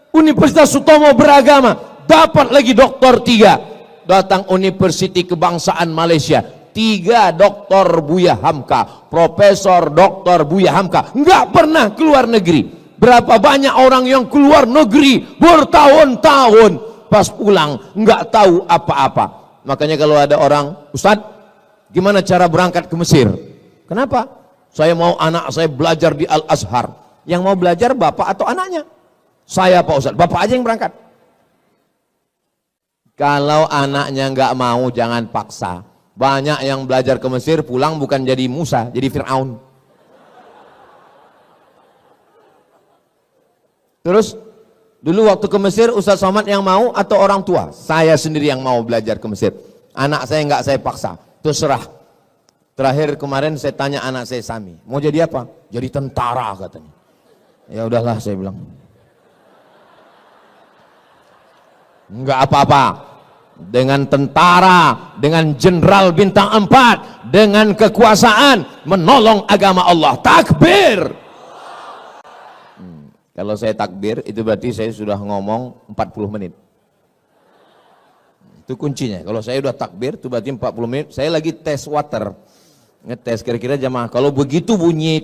Universitas Sutomo Beragama, dapat lagi doktor 3. Datang Universiti Kebangsaan Malaysia, 3 doktor Buya Hamka, Profesor Doktor Buya Hamka, nggak pernah keluar negeri. Berapa banyak orang yang keluar negeri bertahun-tahun, pas pulang nggak tahu apa-apa. Makanya kalau ada orang, Ustadz, gimana cara berangkat ke Mesir? Kenapa? Saya mau anak saya belajar di Al-Azhar. Yang mau belajar bapak atau anaknya? Saya Pak Ustadz, bapak aja yang berangkat. Kalau anaknya nggak mau, jangan paksa. Banyak yang belajar ke Mesir pulang bukan jadi Musa, jadi Fir'aun. Terus dulu waktu ke Mesir, Ustadz Somad yang mau atau orang tua? Saya sendiri yang mau belajar ke Mesir. Anak saya nggak saya paksa, terserah. Terakhir kemarin saya tanya anak saya Sami, mau jadi apa? Jadi tentara katanya. Ya udahlah saya bilang. Enggak apa-apa, dengan tentara, dengan jenderal bintang 4, dengan kekuasaan menolong agama Allah. Takbir. Kalau saya takbir itu berarti saya sudah ngomong 40 menit. Itu kuncinya. Kalau saya udah takbir itu berarti 40 menit. Saya lagi tes water, ngetes kira-kira jamaah. Kalau begitu bunyi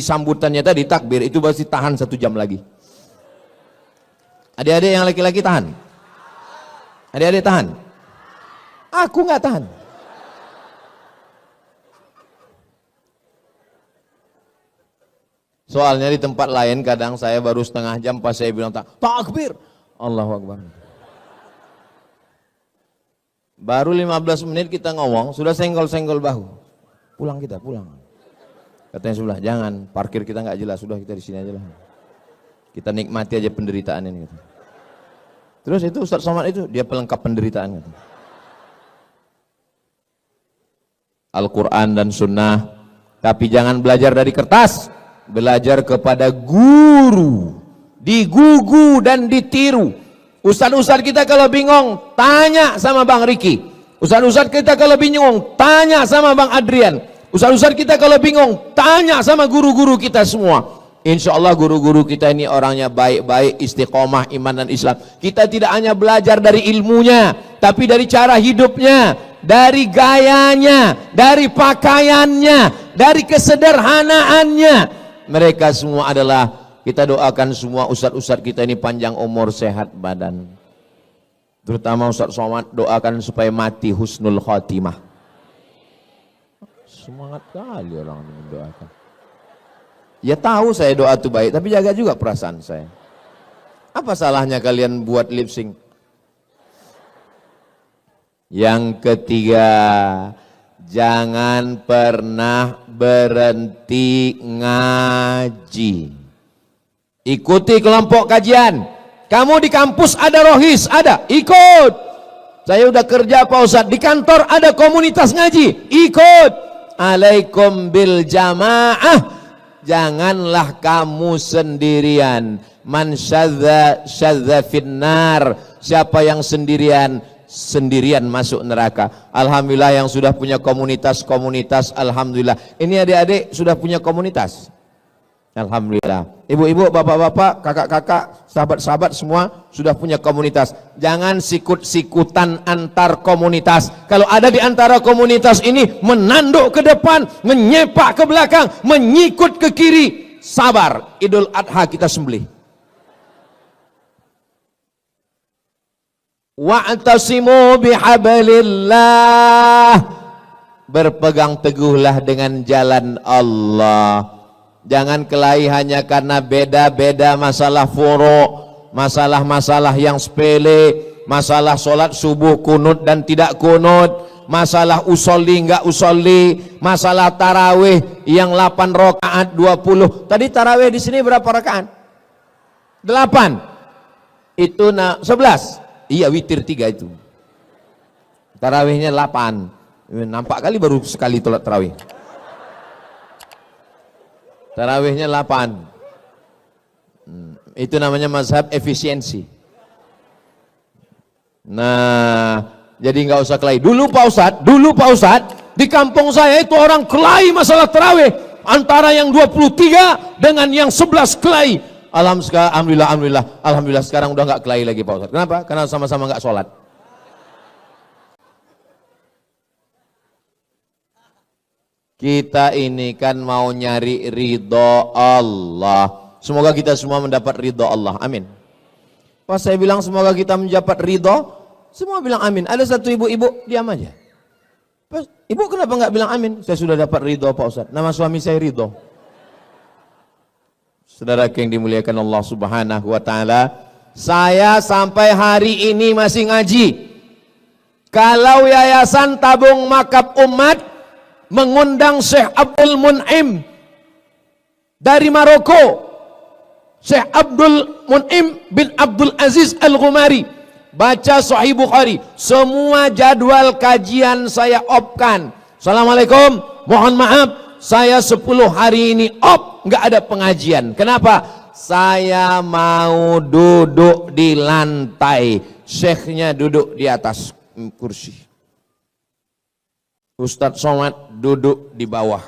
sambutannya tadi takbir, itu berarti tahan 1 jam lagi. Adik-adik yang laki-laki tahan. Adik-adik tahan? Aku nggak tahan. Soalnya di tempat lain kadang saya baru setengah jam pas saya bilang takbir. Allahu Akbar. Baru 15 menit kita ngomong, sudah senggol-senggol bahu. Pulang kita, pulang. Katanya sebelah, jangan, parkir kita nggak jelas, sudah kita di sini aja lah. Kita nikmati aja penderitaan ini. Gitu. Terus itu Ustaz Somad itu, dia pelengkap penderitaan. Gitu. Al-Quran dan Sunnah, tapi jangan belajar dari kertas, belajar kepada guru, digugu dan ditiru. Ustaz-ustaz kita kalau bingung, tanya sama Bang Riki. Ustaz-ustaz kita kalau bingung, tanya sama Bang Adrian. Ustaz-ustaz kita kalau bingung, tanya sama guru-guru kita semua. Insya Allah guru-guru kita ini orangnya baik-baik, istiqomah, iman dan Islam. Kita tidak hanya belajar dari ilmunya, tapi dari cara hidupnya, dari gayanya, dari pakaiannya, dari kesederhanaannya. Mereka semua adalah, kita doakan semua ustadz-ustadz kita ini panjang umur, sehat badan. Terutama Ustaz Somad, doakan supaya mati husnul khotimah. Semangat kali orang ini mendoakan. Ya tahu saya doa itu baik, tapi jaga juga perasaan saya. Apa salahnya kalian buat lip sync? Yang ketiga, jangan pernah berhenti ngaji. Ikuti kelompok kajian. Kamu di kampus ada rohis, ada, ikut. Saya udah kerja Pak Ustadz, di kantor ada komunitas ngaji, ikut. Alaikum bil jamaah. Janganlah kamu sendirian. Man syadza finnar. Siapa yang sendirian, sendirian masuk neraka. Alhamdulillah yang sudah punya komunitas, alhamdulillah. Ini adik-adik sudah punya komunitas. Alhamdulillah. Ibu-ibu, bapak-bapak, kakak-kakak, sahabat-sahabat semua sudah punya komunitas. Jangan sikut-sikutan antar komunitas. Kalau ada di antara komunitas ini menanduk ke depan, menyepak ke belakang, menyikut ke kiri, sabar. Idul Adha kita sembelih. Wa'tasimu bihablillah. Berpegang teguhlah dengan jalan Allah. Jangan kelahi hanya karena beda-beda masalah furu', masalah-masalah yang sepele, masalah sholat subuh kunut dan tidak kunut, masalah usolli nggak usolli, masalah tarawih yang 8 rakaat 20. Tadi tarawih di sini berapa rakaat? 8. Itu 11. Iya, witir 3 itu. Tarawihnya 8. Nampak kali baru sekali tolak tarawih. Tarawihnya 8. Itu namanya mazhab efisiensi. Nah, jadi nggak usah kelahi. Dulu Pak Ustadz, di kampung saya itu orang kelahi masalah tarawih. Antara yang 23 dengan yang 11 kelahi. Alhamdulillah sekarang udah nggak kelahi lagi Pak Ustadz. Kenapa? Karena sama-sama nggak sholat. Kita ini kan mau nyari ridho Allah. Semoga kita semua mendapat ridho Allah. Amin. Pas saya bilang semoga kita mendapat ridho, semua bilang amin. Ada satu ibu-ibu diam aja. Pas, ibu kenapa nggak bilang amin? Saya sudah dapat ridho Pak Ustadz. Nama suami saya Ridho. Saudara yang dimuliakan Allah Subhanahu wa taala, saya sampai hari ini masih ngaji. Kalau Yayasan Tabung Makab Umat mengundang Syekh Abdul Mun'im dari Maroko, Syekh Abdul Mun'im bin Abdul Aziz Al-Ghumari, baca Sahih Bukhari, semua jadwal kajian saya opkan. Assalamualaikum, mohon maaf, saya 10 hari ini nggak ada pengajian. Kenapa? Saya mau duduk di lantai, syekhnya duduk di atas kursi, Ustadz Somad duduk di bawah.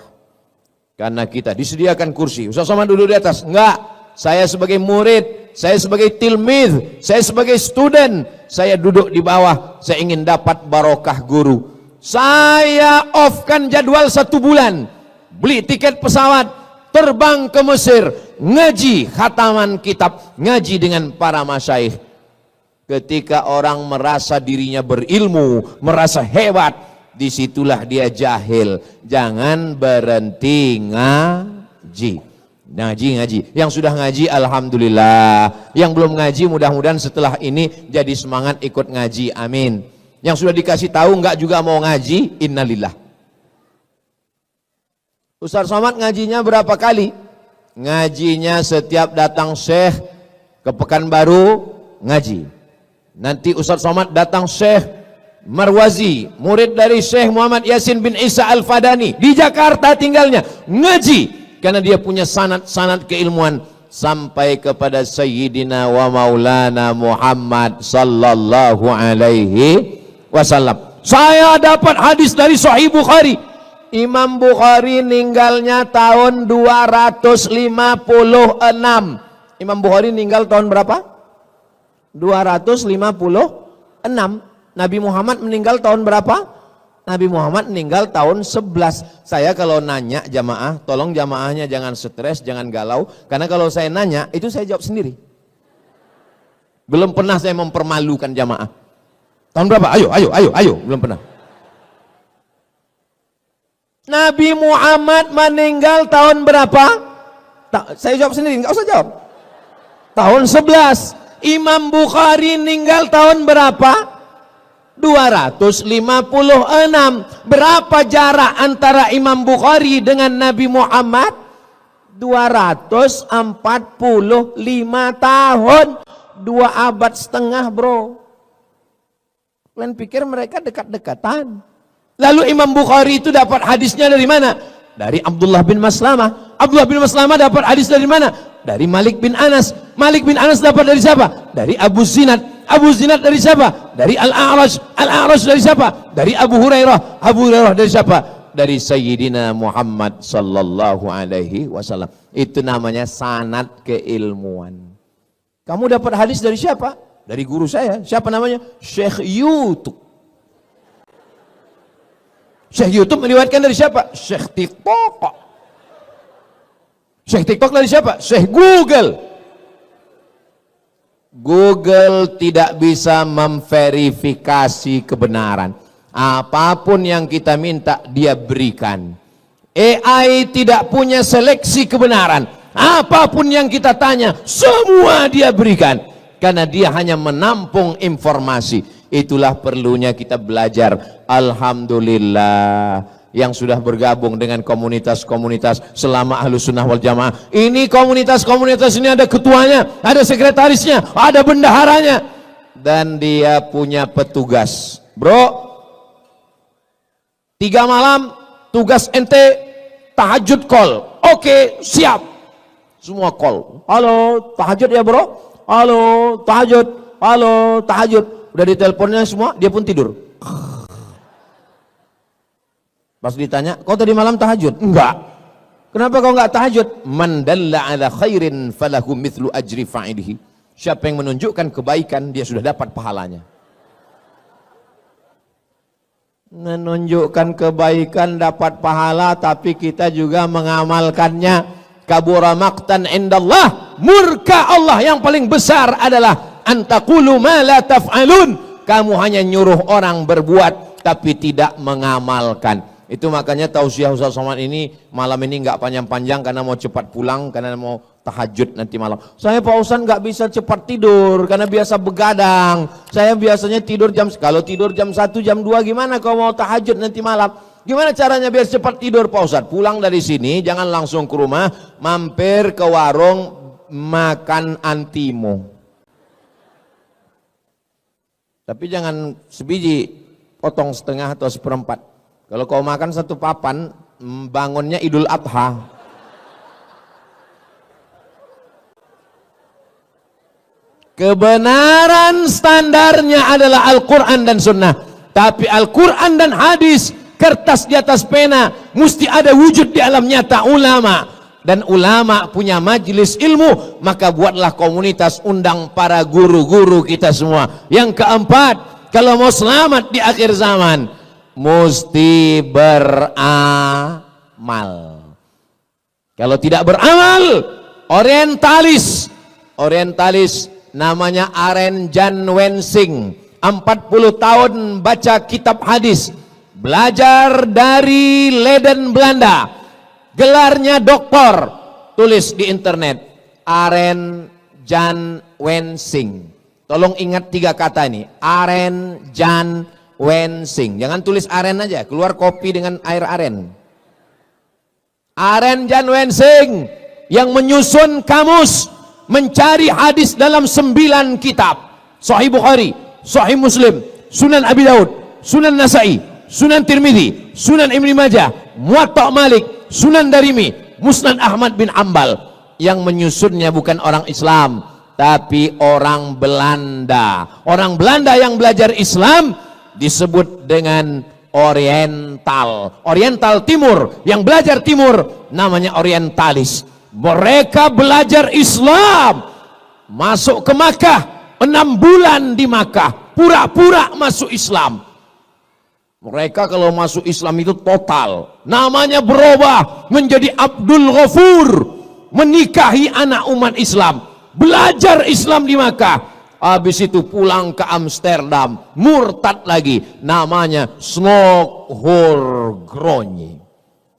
Karena kita disediakan kursi, Ustadz Somad duduk di atas. Enggak, saya sebagai murid, saya sebagai tilmid, saya sebagai student, saya duduk di bawah. Saya ingin dapat barokah guru. Saya offkan jadwal 1 bulan, beli tiket pesawat, terbang ke Mesir, ngaji khataman kitab, ngaji dengan para masyaikh. Ketika orang merasa dirinya berilmu, merasa hebat, disitulah dia jahil. Jangan berhenti ngaji. Ngaji. Yang sudah ngaji alhamdulillah. Yang belum ngaji mudah-mudahan setelah ini jadi semangat ikut ngaji. Amin. Yang sudah dikasih tahu enggak juga mau ngaji, innalillah. Ustaz Somad ngajinya berapa kali? Ngajinya setiap datang Syekh ke Pekanbaru ngaji. Nanti Ustaz Somad datang Syekh Marwazi, murid dari Syekh Muhammad Yasin bin Isa Al-Fadani, di Jakarta tinggalnya, ngaji. Karena dia punya sanad keilmuan sampai kepada Sayyidina wa Maulana Muhammad sallallahu alaihi wasallam. Saya dapat hadis dari Sahih Bukhari. Imam Bukhari meninggalnya tahun 256. Imam Bukhari meninggal tahun berapa? 256. Nabi Muhammad meninggal tahun berapa? Nabi Muhammad meninggal tahun 11. Saya kalau nanya jamaah, tolong jamaahnya jangan stres, jangan galau. Karena kalau saya nanya, itu saya jawab sendiri. Belum pernah saya mempermalukan jamaah. Tahun berapa? Ayo. Belum pernah. Nabi Muhammad meninggal tahun berapa? Saya jawab sendiri, nggak usah jawab. Tahun 11. Imam Bukhari meninggal tahun berapa? 256. Berapa jarak antara Imam Bukhari dengan Nabi Muhammad? 245 tahun. 2 abad setengah, bro. Kalian pikir mereka dekat-dekatan? Lalu Imam Bukhari itu dapat hadisnya dari mana? Dari Abdullah bin Maslamah. Abdullah bin Maslamah dapat hadis dari mana? Dari Malik bin Anas. Malik bin Anas dapat dari siapa? Dari Abu Zinad. Abu Zinad dari siapa? Dari Al-A'raj. Al-A'raj dari siapa? Dari Abu Hurairah. Abu Hurairah dari siapa? Dari Sayyidina Muhammad sallallahu alaihi wasallam. Itu namanya sanad keilmuan. Kamu dapat hadis dari siapa? Dari guru saya. Siapa namanya? Syekh YouTube. Syekh YouTube meriwayatkan dari siapa? Syekh TikTok. Syekh TikTok dari siapa? Syekh Google. Google tidak bisa memverifikasi kebenaran. Apapun yang kita minta, dia berikan. AI tidak punya seleksi kebenaran. Apapun yang kita tanya, semua dia berikan. Karena dia hanya menampung informasi. Itulah perlunya kita belajar. Alhamdulillah yang sudah bergabung dengan komunitas-komunitas selama Ahlus Sunnah wal Jamaah. Ini komunitas-komunitas ini ada ketuanya, ada sekretarisnya, ada bendaharanya, dan dia punya petugas. Bro, 3 malam tugas ente tahajud call. Oke, siap. Semua call. Halo, tahajud ya bro? Halo, tahajud. Halo, tahajud. Udah diteleponnya semua, dia pun tidur. Pas ditanya, kau tadi malam tahajud? Enggak. Kenapa kau enggak tahajud? Man dalla ala khairin falahu mithlu ajri fa'ilihi. Siapa yang menunjukkan kebaikan, dia sudah dapat pahalanya. Menunjukkan kebaikan dapat pahala, tapi kita juga mengamalkannya. Kabura maqtan indallah, murka Allah yang paling besar adalah antaqulu ma la taf'alun. Kamu hanya nyuruh orang berbuat tapi tidak mengamalkan. Itu makanya tausiah Ustaz Somad ini malam ini nggak panjang-panjang karena mau cepat pulang, karena mau tahajud nanti malam. Saya Pak Ustaz nggak bisa cepat tidur karena biasa begadang. Saya biasanya tidur kalau tidur jam 1 jam 2 gimana kalau mau tahajud nanti malam? Gimana caranya biar cepat tidur Pak Ustaz? Pulang dari sini jangan langsung ke rumah, mampir ke warung makan antimo. Tapi jangan sebiji, potong setengah atau seperempat. Kalau kau makan 1 papan, bangunnya Idul Adha. Kebenaran standarnya adalah Al-Quran dan Sunnah. Tapi Al-Quran dan hadis, kertas di atas pena, mesti ada wujud di alam nyata ulama. Dan ulama punya majelis ilmu, maka buatlah komunitas, undang para guru-guru kita semua. Yang keempat, kalau mau selamat di akhir zaman, mesti beramal. Kalau tidak beramal, orientalis namanya Aren Jan Wensing, 40 tahun baca kitab hadis, belajar dari Leiden Belanda, gelarnya doktor, tulis di internet Aren Jan Wensing. Tolong ingat 3 kata ini, Aren Jan Wensing. Jangan tulis aren aja, keluar kopi dengan air aren. Aren Jan Wensing yang menyusun kamus mencari hadis dalam 9 kitab. Sahih Bukhari, Sahih Muslim, Sunan Abi Daud, Sunan Nasai, Sunan Tirmidzi, Sunan Ibnu Majah, Muwatta Malik, Sunan Darimi, Musnad Ahmad bin Ambal. Yang menyusunnya bukan orang Islam, tapi orang Belanda. Orang Belanda yang belajar Islam disebut dengan Oriental. Oriental Timur, yang belajar Timur namanya orientalis. Mereka belajar Islam, masuk ke Makkah, 6 bulan di Makkah, pura-pura masuk Islam. Mereka kalau masuk Islam itu total, namanya berubah menjadi Abdul Ghafur, menikahi anak umat Islam, belajar Islam di Makkah, habis itu pulang ke Amsterdam, murtad lagi, namanya Snokhorgronje.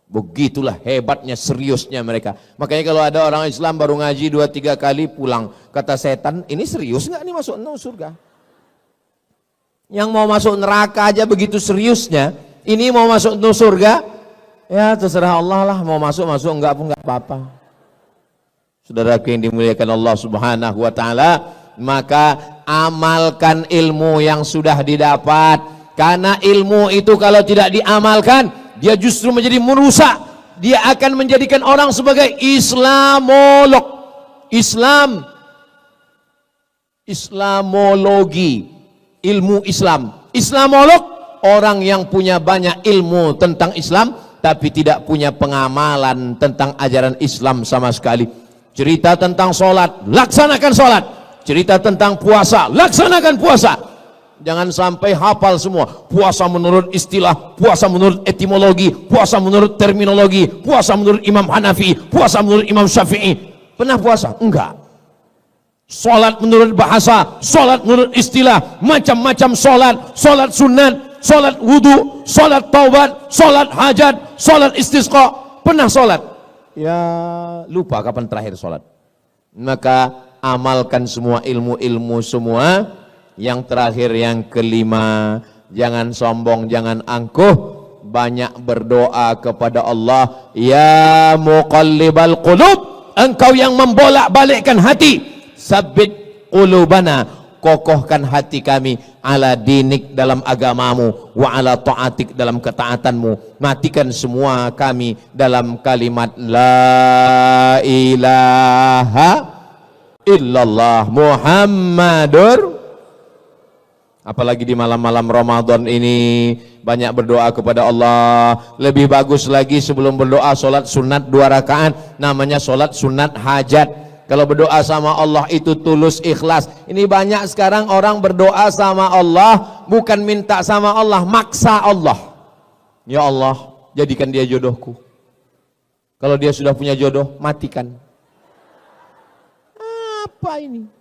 Begitulah hebatnya, seriusnya mereka. Makanya kalau ada orang Islam baru ngaji 2-3 kali pulang, kata setan, ini serius nggak nih masuk surga? Yang mau masuk neraka aja begitu seriusnya, ini mau masuk surga, ya terserah Allah lah, mau masuk enggak pun enggak apa-apa. Saudaraku yang dimuliakan Allah Subhanahu wa taala, maka amalkan ilmu yang sudah didapat, karena ilmu itu kalau tidak diamalkan, dia justru menjadi merusak. Dia akan menjadikan orang sebagai Islamolog, Islamologi, ilmu Islam. Islamolog, orang yang punya banyak ilmu tentang Islam tapi tidak punya pengamalan tentang ajaran Islam sama sekali. Cerita tentang sholat, laksanakan sholat. Cerita tentang puasa, laksanakan puasa. Jangan sampai hafal semua. Puasa menurut istilah, puasa menurut etimologi, puasa menurut terminologi, puasa menurut Imam Hanafi, puasa menurut Imam Syafi'i. Pernah puasa? Enggak. Sholat menurut bahasa, sholat menurut istilah, macam-macam sholat, sholat sunat, sholat wudu, sholat taubat, sholat hajat, sholat istisqa. Pernah sholat? Ya lupa kapan terakhir sholat. Maka amalkan semua ilmu-ilmu semua, Yang terakhir, yang kelima, jangan sombong, jangan angkuh. Banyak berdoa kepada Allah. Ya muqallibal qulub, engkau yang membolak-balikkan hati, sabbit qulubana, kokohkan hati kami, ala dinik, dalam agamamu, wa ala ta'atik, dalam ketaatanmu. Matikan semua kami dalam kalimat la ilaha illallah Muhammadur. Apalagi di malam-malam Ramadan ini, banyak berdoa kepada Allah. Lebih bagus lagi sebelum berdoa solat sunat 2 rakaat, namanya solat sunat hajat. Kalau berdoa sama Allah itu tulus, ikhlas. Ini banyak sekarang orang berdoa sama Allah bukan minta sama Allah, maksa Allah. Ya Allah, jadikan dia jodohku. Kalau dia sudah punya jodoh, matikan. Apa ini?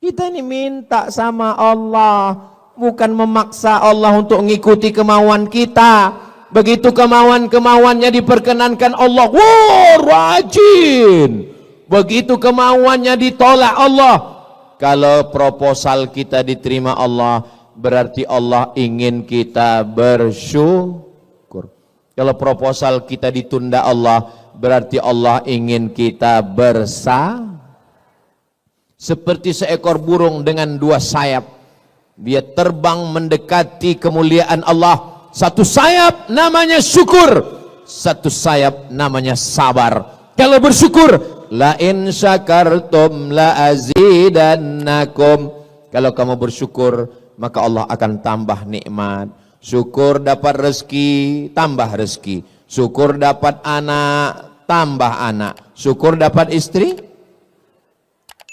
Kita ini minta sama Allah, bukan memaksa Allah untuk mengikuti kemauan kita. Begitu kemauan-kemauannya diperkenankan Allah, wah rajin. Begitu kemauannya ditolak Allah. Kalau proposal kita diterima Allah, berarti Allah ingin kita bersyukur. Kalau proposal kita ditunda Allah, berarti Allah ingin kita bersabar. Seperti seekor burung dengan 2 sayap, dia terbang mendekati kemuliaan Allah. Satu sayap namanya syukur, satu sayap namanya sabar. Kalau bersyukur, la in syakartum la azidannakum. Kalau kamu bersyukur, maka Allah akan tambah nikmat. Syukur dapat rezeki, tambah rezeki. Syukur dapat anak, tambah anak. Syukur dapat istri,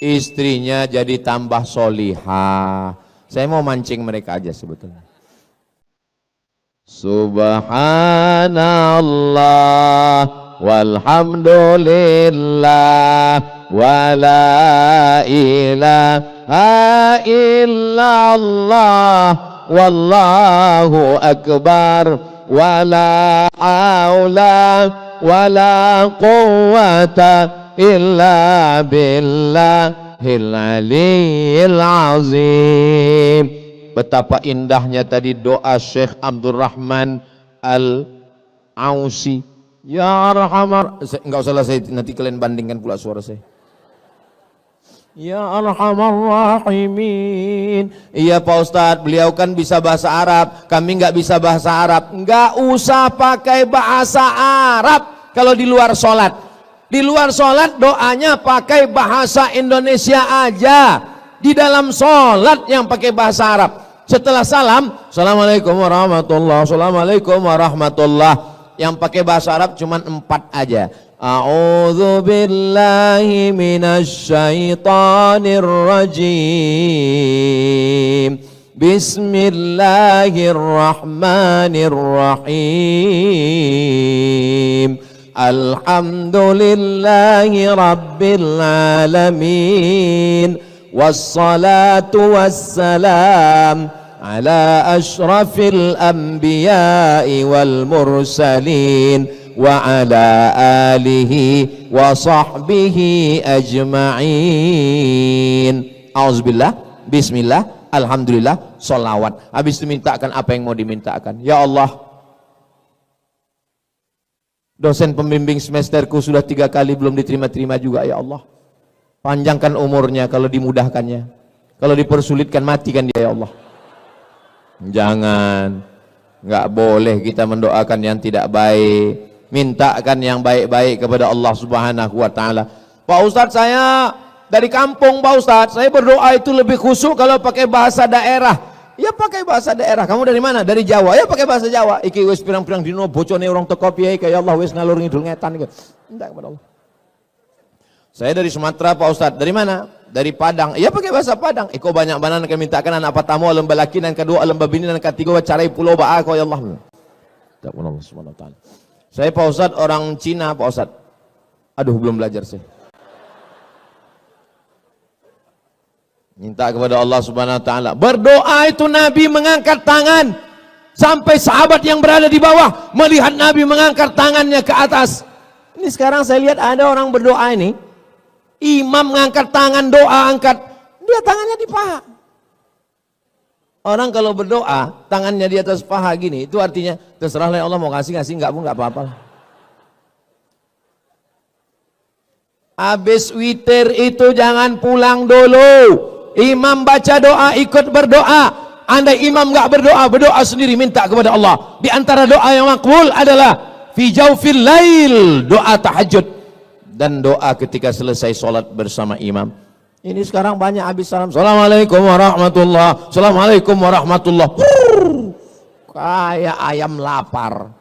istrinya jadi tambah solihah. Saya mau mancing mereka aja sebetulnya. Subhanallah walhamdulillah wala ilaha illallah wallahu akbar wala haula wala quwwata illa billahil aliyil azim. Betapa indahnya tadi doa Syekh Abdurrahman Al-Ausi. Ya Arhamar, enggak usah lah, saya nanti kalian bandingkan pula suara saya. Ya Arhamar Rahimin. Iya Pak Ustadz, beliau kan bisa bahasa Arab, kami enggak bisa bahasa Arab. Enggak usah pakai bahasa Arab kalau di luar sholat. Di luar sholat doanya pakai bahasa Indonesia aja. Di dalam sholat yang pakai bahasa Arab. Setelah salam, Assalamualaikum warahmatullahi, Assalamualaikum warahmatullahi. Yang pakai bahasa Arab cuma 4 aja. A'udzu billahi minasy syaithanir rajim. Bismillahirrahmanirrahim. Alhamdulillahi rabbil alamin. Wassalatu wassalam ala ashrafil anbiya'i wal mursalin wa ala alihi wa sahbihi ajma'in. Auzubillah, bismillah, alhamdulillah, sholawat. Habis itu mintakan apa yang mau dimintakan. Ya Allah, dosen pembimbing semesterku sudah 3 kali belum diterima-terima juga. Ya Allah, panjangkan umurnya kalau dimudahkannya, kalau dipersulitkan matikan dia. Ya Allah, jangan, nggak boleh kita mendoakan yang tidak baik. Mintakan yang baik-baik kepada Allah Subhanahu wa ta'ala. Pak Ustadz, saya dari kampung Pak Ustadz, saya berdoa itu lebih khusyuk kalau pakai bahasa daerah. Ya pakai bahasa daerah. Kamu dari mana? Dari Jawa. Ya pakai bahasa Jawa. Iki wis pirang-pirang dino bocone orang teko piye kaya Allah wis ngalur ngidul ngetan iki. Minta kepada Allah. Saya dari Sumatera Pak Ustadz. Dari mana? Dari Padang. Ya pakai bahasa Padang. Iko banyak banan akan mintakan anak pertama lembah laki, dan kedua lembah bini, dan ketiga carai pulau ba'a kaya Allah. Minta kepada Allah Subhanahu wa ta'ala. Saya Pak Ustadz orang Cina Pak Ustadz. Aduh belum belajar saya. Minta kepada Allah Subhanahu wa ta'ala. Berdoa itu Nabi mengangkat tangan sampai sahabat yang berada di bawah melihat Nabi mengangkat tangannya ke atas. Ini sekarang saya lihat ada orang berdoa ini, imam mengangkat tangan doa, angkat, dia tangannya di paha. Orang kalau berdoa, tangannya di atas paha gini, itu artinya terserahlah Allah mau kasih enggak pun enggak apa-apa. Habis witir itu jangan pulang dulu. Imam baca doa, ikut berdoa. Andai imam enggak berdoa, berdoa sendiri minta kepada Allah. Di antara doa yang makbul adalah fi jaufil lail, doa tahajud dan doa ketika selesai sholat bersama imam. Ini sekarang banyak habis salam, Assalamualaikum warahmatullah, Assalamualaikum warahmatullah. Kayak ayam lapar.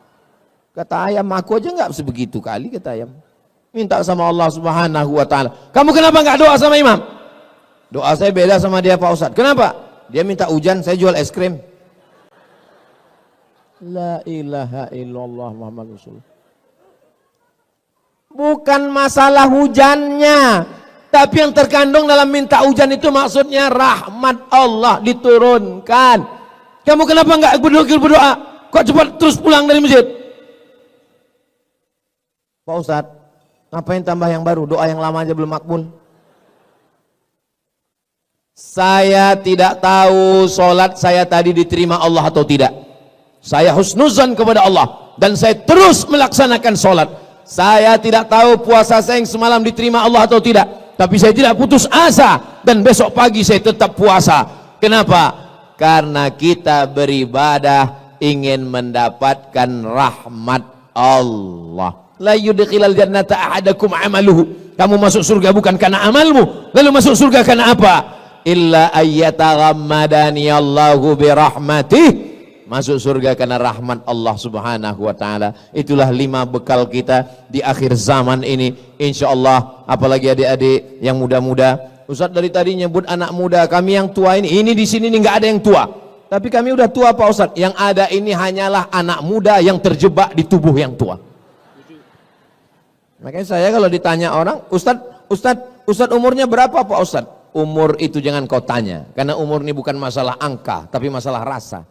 Kata ayam, aku aja nggak sebegitu kali, kata ayam. Minta sama Allah Subhanahu wa ta'ala. Kamu kenapa nggak doa sama imam? Doa saya beda sama dia Pak Ustadz. Kenapa? Dia minta hujan, saya jual es krim. La ilaha illallah Muhammad Rasulullah. Bukan masalah hujannya, tapi yang terkandung dalam minta hujan itu maksudnya rahmat Allah diturunkan. Kamu kenapa enggak berdoa? Kok cepat terus pulang dari masjid? Pak Ustadz, ngapain tambah yang baru? Doa yang lama aja belum makbul. Saya tidak tahu sholat saya tadi diterima Allah atau tidak. Saya husnuzan kepada Allah dan saya terus melaksanakan sholat. Saya tidak tahu puasa saya yang semalam diterima Allah atau tidak, tapi saya tidak putus asa dan besok pagi saya tetap puasa. Kenapa? Karena kita beribadah ingin mendapatkan rahmat Allah. La yudkhilal jannata ahadakum amaluhu. Kamu masuk surga bukan karena amalmu. Lalu masuk surga karena apa? Illa ayyataghammadani Allahu birahmatih. Masuk surga karena rahmat Allah Subhanahu wa ta'ala. Itulah 5 bekal kita di akhir zaman ini, insya Allah. Apalagi adik-adik yang muda-muda. Ustadz dari tadi nyebut anak muda, kami yang tua ini di sini nggak ada yang tua, tapi kami udah tua Pak Ustadz. Yang ada ini hanyalah anak muda yang terjebak di tubuh yang tua. Makanya saya kalau ditanya orang, Ustadz umurnya berapa Pak Ustadz? Umur itu jangan kau tanya, karena umur ini bukan masalah angka, tapi masalah rasa.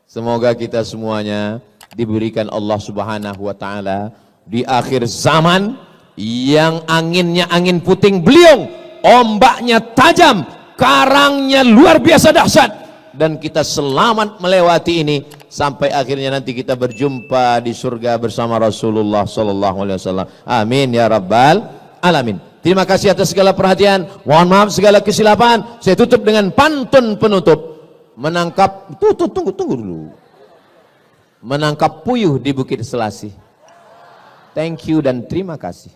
Semoga kita semuanya diberikan Allah Subhanahu wa ta'ala di akhir zaman yang anginnya angin puting beliung, ombaknya tajam, karangnya luar biasa dahsyat, dan kita selamat melewati ini sampai akhirnya nanti kita berjumpa di surga bersama Rasulullah sallallahu alaihi wasallam. Amin ya rabbal alamin. Terima kasih atas segala perhatian. Mohon maaf segala kesilapan. Saya tutup dengan pantun penutup. Menangkap, tunggu dulu. Menangkap puyuh di Bukit Selasih. Thank you dan terima kasih.